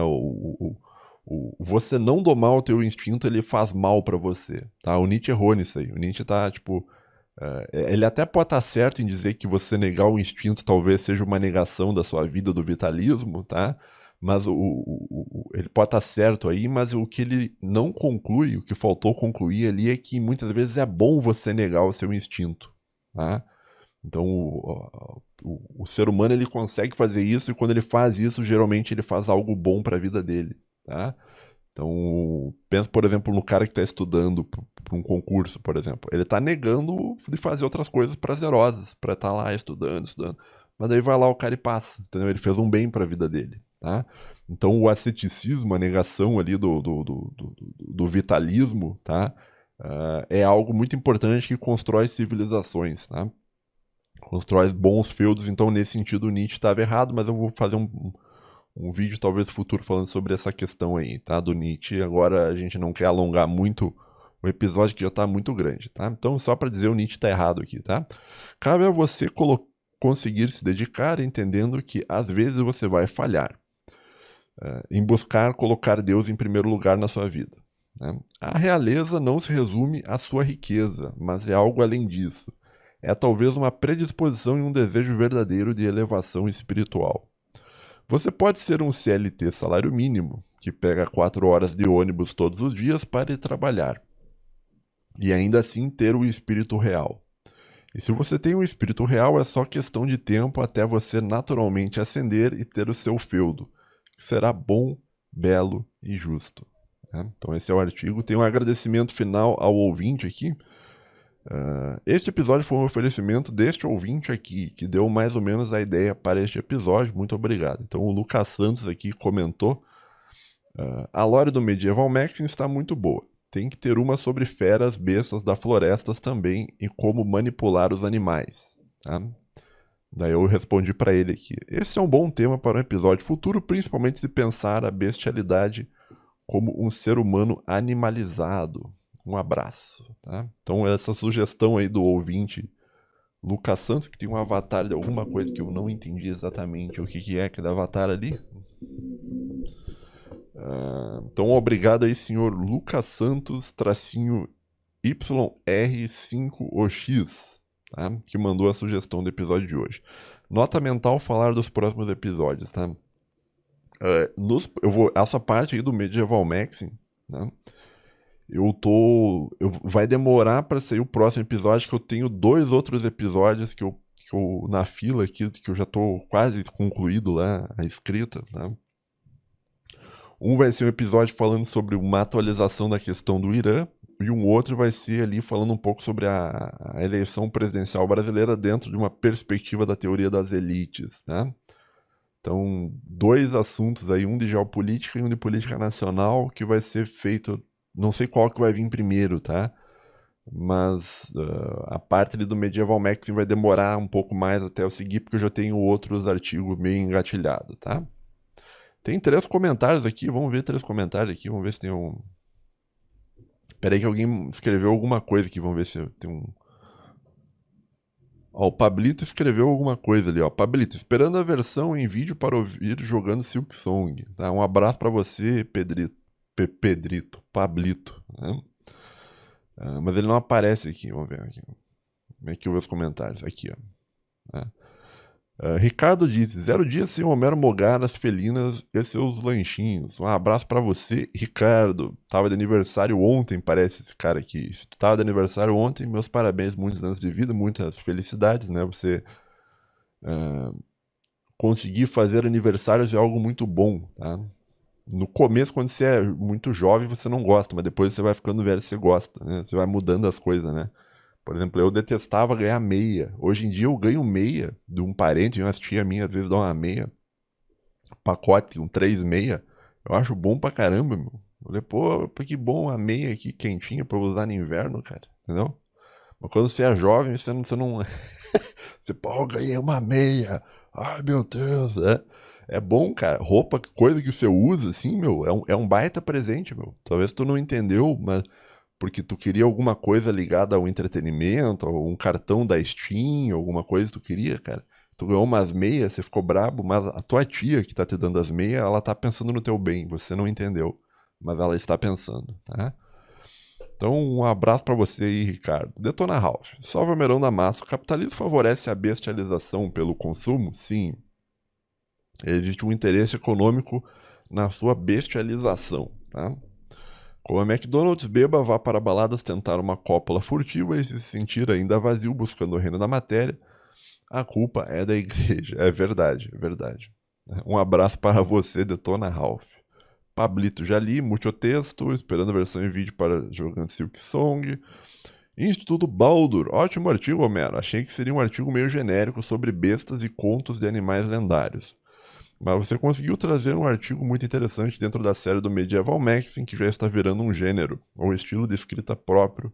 Você não domar o teu instinto, ele faz mal para você, tá? O Nietzsche errou nisso aí. O Nietzsche tá, tipo... ele até pode estar certo em dizer que você negar o instinto talvez seja uma negação da sua vida, do vitalismo, tá? Mas ele pode estar certo aí, mas o que ele não conclui, o que faltou concluir ali é que muitas vezes é bom você negar o seu instinto, tá? Então o ser humano ele consegue fazer isso e quando ele faz isso, geralmente ele faz algo bom para a vida dele, tá? Então, pensa, por exemplo, no cara que está estudando para um concurso, por exemplo. Ele está negando de fazer outras coisas prazerosas, para estar lá estudando. Mas daí vai lá o cara e passa, entendeu? Ele fez um bem para a vida dele, tá? Então, o asceticismo, a negação ali do vitalismo, tá? É algo muito importante que constrói civilizações, tá? Constrói bons feudos. Então, nesse sentido, o Nietzsche estava errado, mas eu vou fazer um vídeo talvez futuro falando sobre essa questão aí, tá? Do Nietzsche. Agora a gente não quer alongar muito o episódio que já tá muito grande, tá? Então só para dizer o Nietzsche tá errado aqui, tá? Cabe a você conseguir se dedicar entendendo que às vezes você vai falhar em buscar colocar Deus em primeiro lugar na sua vida. Né? A realeza não se resume à sua riqueza, mas é algo além disso. É talvez uma predisposição e um desejo verdadeiro de elevação espiritual. Você pode ser um CLT salário mínimo, que pega 4 horas de ônibus todos os dias para ir trabalhar, e ainda assim ter o espírito real. E se você tem o espírito real, é só questão de tempo até você naturalmente ascender e ter o seu feudo, que será bom, belo e justo. Né? Então esse é o artigo. Tem um agradecimento final ao ouvinte aqui. Este episódio foi um oferecimento deste ouvinte aqui, que deu mais ou menos a ideia para este episódio. Muito obrigado. Então o Lucas Santos aqui comentou: a lore do Medieval Maxim está muito boa. Tem que ter uma sobre feras, bestas da florestas também e como manipular os animais. Tá? Daí eu respondi para ele aqui: esse é um bom tema para um episódio futuro, principalmente se pensar a bestialidade como um ser humano animalizado. Um abraço. Tá? Então essa sugestão aí do ouvinte Lucas Santos, que tem um avatar de alguma coisa que eu não entendi exatamente o que é aquele avatar ali. Então obrigado aí, senhor Lucas Santos, tracinho YR5OX, tá? Que mandou a sugestão do episódio de hoje. Nota mental, falar dos próximos episódios, tá? Essa parte aí do Medieval Maxim, né? Vai demorar para sair o próximo episódio, que eu tenho 2 outros episódios que eu na fila aqui, que eu já tô quase concluído lá, a escrita, né? Um vai ser um episódio falando sobre uma atualização da questão do Irã, e um outro vai ser ali falando um pouco sobre a eleição presidencial brasileira dentro de uma perspectiva da teoria das elites, né? Então, 2 assuntos aí, um de geopolítica e um de política nacional, que vai ser feito, não sei qual que vai vir primeiro, tá? Mas a parte ali do Medieval Maxim vai demorar um pouco mais até eu seguir, porque eu já tenho outros artigos meio engatilhados, tá? Tem 3 comentários aqui, vamos ver 3 comentários aqui, vamos ver se tem um... Pera aí que alguém escreveu alguma coisa aqui, vamos ver se tem um... Ó, o Pablito escreveu alguma coisa ali, ó. Pablito, esperando a versão em vídeo para ouvir jogando Silk Song. Tá? Um abraço para você, Pedrito, Pablito. Né? Mas ele não aparece aqui, vamos ver aqui. Como é que eu vejo os comentários? Aqui, ó. Tá? Ricardo disse, 0 dias sem Homero Mogar, as felinas e seus lanchinhos. Um abraço pra você, Ricardo. Tava de aniversário ontem, parece esse cara aqui. Se tu tava de aniversário ontem, meus parabéns, muitos anos de vida, muitas felicidades, né? Você conseguir fazer aniversários é algo muito bom, tá? No começo, quando você é muito jovem, você não gosta, mas depois você vai ficando velho, você gosta, né? Você vai mudando as coisas, né? Por exemplo, eu detestava ganhar meia. Hoje em dia eu ganho meia de um parente, umas tia minha às vezes dá uma meia, pacote, um 3 meia. Eu acho bom pra caramba, meu. Eu falei, pô, que bom a meia aqui quentinha pra eu usar no inverno, cara. Entendeu? Mas quando você é jovem, você não... Você, pô, eu ganhei uma meia. Ai, meu Deus. É bom, cara. Roupa, coisa que você usa, assim, meu, é um baita presente, meu. Talvez tu não entendeu, mas porque tu queria alguma coisa ligada ao entretenimento, ou um cartão da Steam, alguma coisa que tu queria, cara. Tu ganhou umas meias, você ficou brabo, mas a tua tia que tá te dando as meias, ela tá pensando no teu bem, você não entendeu, mas ela está pensando, tá? Então, um abraço pra você aí, Ricardo. Detona Ralph. Salve Almeirão da Massa. O capitalismo favorece a bestialização pelo consumo? Sim. Existe um interesse econômico na sua bestialização, tá? Como a McDonald's beba, vá para baladas tentar uma cópula furtiva e se sentir ainda vazio buscando o reino da matéria, a culpa é da igreja. É verdade, é verdade. Um abraço para você, Detona Ralph. Pablito já li, muito texto, esperando a versão em vídeo para jogando Silk Song. Instituto Baldur, ótimo artigo, Homero. Achei que seria um artigo meio genérico sobre bestas e contos de animais lendários. Mas você conseguiu trazer um artigo muito interessante dentro da série do Medieval Maxim, que já está virando um gênero, ou estilo de escrita próprio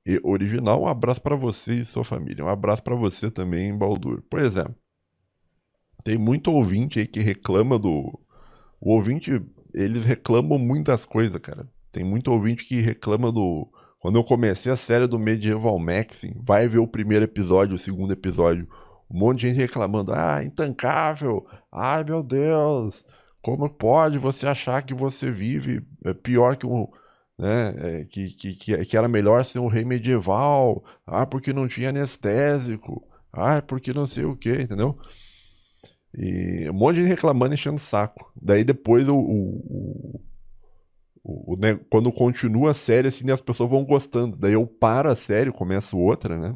e original. Um abraço para você e sua família. Um abraço para você também, Baldur. Pois é, tem muito ouvinte aí que reclama do... O ouvinte, eles reclamam muitas coisas, cara. Tem muito ouvinte que reclama do... Quando eu comecei a série do Medieval Maxim, vai ver o primeiro episódio, o segundo episódio. Um monte de gente reclamando, intancável, ai meu Deus, como pode você achar que você vive pior que um, né, que era melhor ser um rei medieval, porque não tinha anestésico, porque não sei o que, entendeu? E um monte de gente reclamando, enchendo o saco. Daí depois né, quando continua a série, assim, as pessoas vão gostando. Daí eu paro a série, começo outra, né?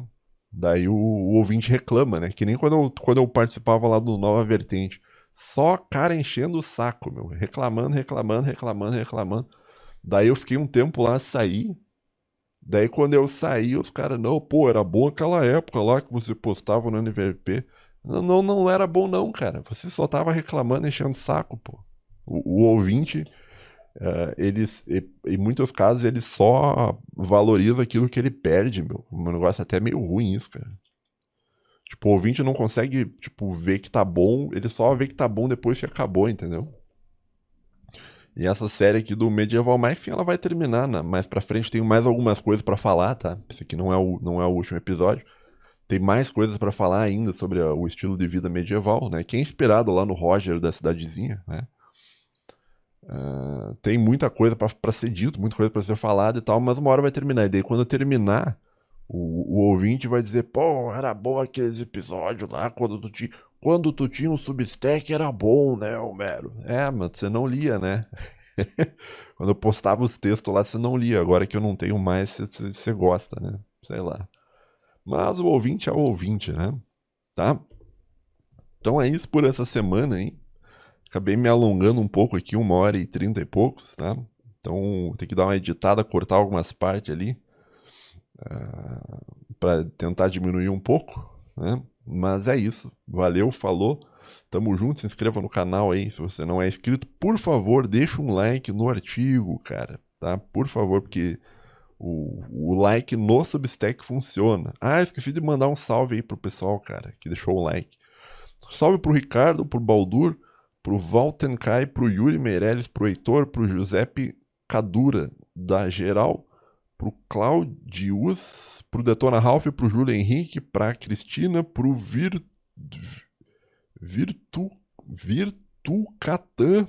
Daí o ouvinte reclama, né? Que nem quando eu participava lá do Nova Vertente. Só cara enchendo o saco, meu. Reclamando, reclamando, reclamando, reclamando. Daí eu fiquei um tempo lá, saí. Daí quando eu saí, os caras, não, pô, era bom aquela época lá que você postava no NVP. Não, não, não era bom não, cara. Você só tava reclamando, enchendo o saco, pô. O ouvinte, em muitos casos, ele só valoriza aquilo que ele perde, meu. Um negócio até meio ruim isso, cara. Tipo, o ouvinte não consegue, tipo, ver que tá bom, ele só vê que tá bom depois que acabou, entendeu? E essa série aqui do Medieval Maxim, ela vai terminar, né? Mais pra frente tem mais algumas coisas pra falar, tá? Esse aqui não é o último episódio. Tem mais coisas pra falar ainda sobre o estilo de vida medieval, né? Que é inspirado lá no Roger da cidadezinha, né? Tem muita coisa pra ser dito, muita coisa pra ser falada e tal, mas uma hora vai terminar. E daí quando terminar, o ouvinte vai dizer, pô, era bom aqueles episódios lá, quando tu tinha um Substack era bom, né, Homero? Mas você não lia, né? Quando eu postava os textos lá, você não lia. Agora que eu não tenho mais, você gosta, né? Sei lá. Mas o ouvinte é o ouvinte, né? Tá? Então é isso por essa semana, hein? Acabei me alongando um pouco aqui, 1h30 e poucos, tá? Então tem que dar uma editada, cortar algumas partes ali, para tentar diminuir um pouco, né? Mas é isso. Valeu, falou. Tamo junto, se inscreva no canal aí, se você não é inscrito. Por favor, deixa um like no artigo, cara, tá? Por favor, porque o like no Substack funciona. Esqueci de mandar um salve aí pro pessoal, cara, que deixou o like. Salve pro Ricardo, pro Baldur, pro Valtenkai, pro Yuri Meirelles, pro Heitor, pro Giuseppe Cadura, da Geral, pro Claudius, pro Detona Ralph, pro Júlio Henrique, pra Cristina, pro Virtucatan.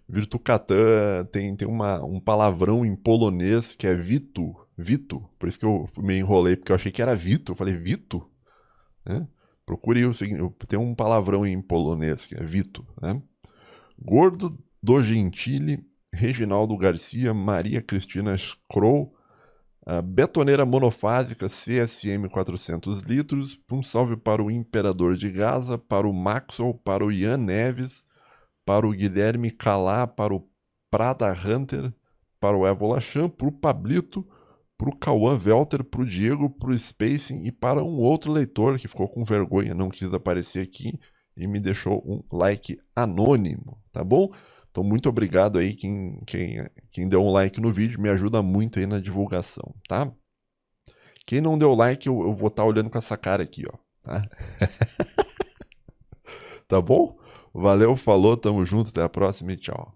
Virtucatan tem um palavrão em polonês que é Vito. Por isso que eu me enrolei, porque eu achei que era Vito. Eu falei, Vito? Né? Procure o seguinte, tem um palavrão em polonês, que é Vito, né? Gordo do Gentili, Reginaldo Garcia, Maria Cristina Scroll, a betoneira monofásica CSM 400 litros, um salve para o Imperador de Gaza, para o Maxwell, para o Ian Neves, para o Guilherme Calá, para o Prada Hunter, para o Evola Chan, para o Pablito, para o Cauã Velter, para o Diego, para o Spacing e para um outro leitor que ficou com vergonha, não quis aparecer aqui e me deixou um like anônimo, tá bom? Então, muito obrigado aí quem deu um like no vídeo, me ajuda muito aí na divulgação, tá? Quem não deu like, eu vou estar olhando com essa cara aqui, ó, tá? Tá bom? Valeu, falou, tamo junto, até a próxima e tchau.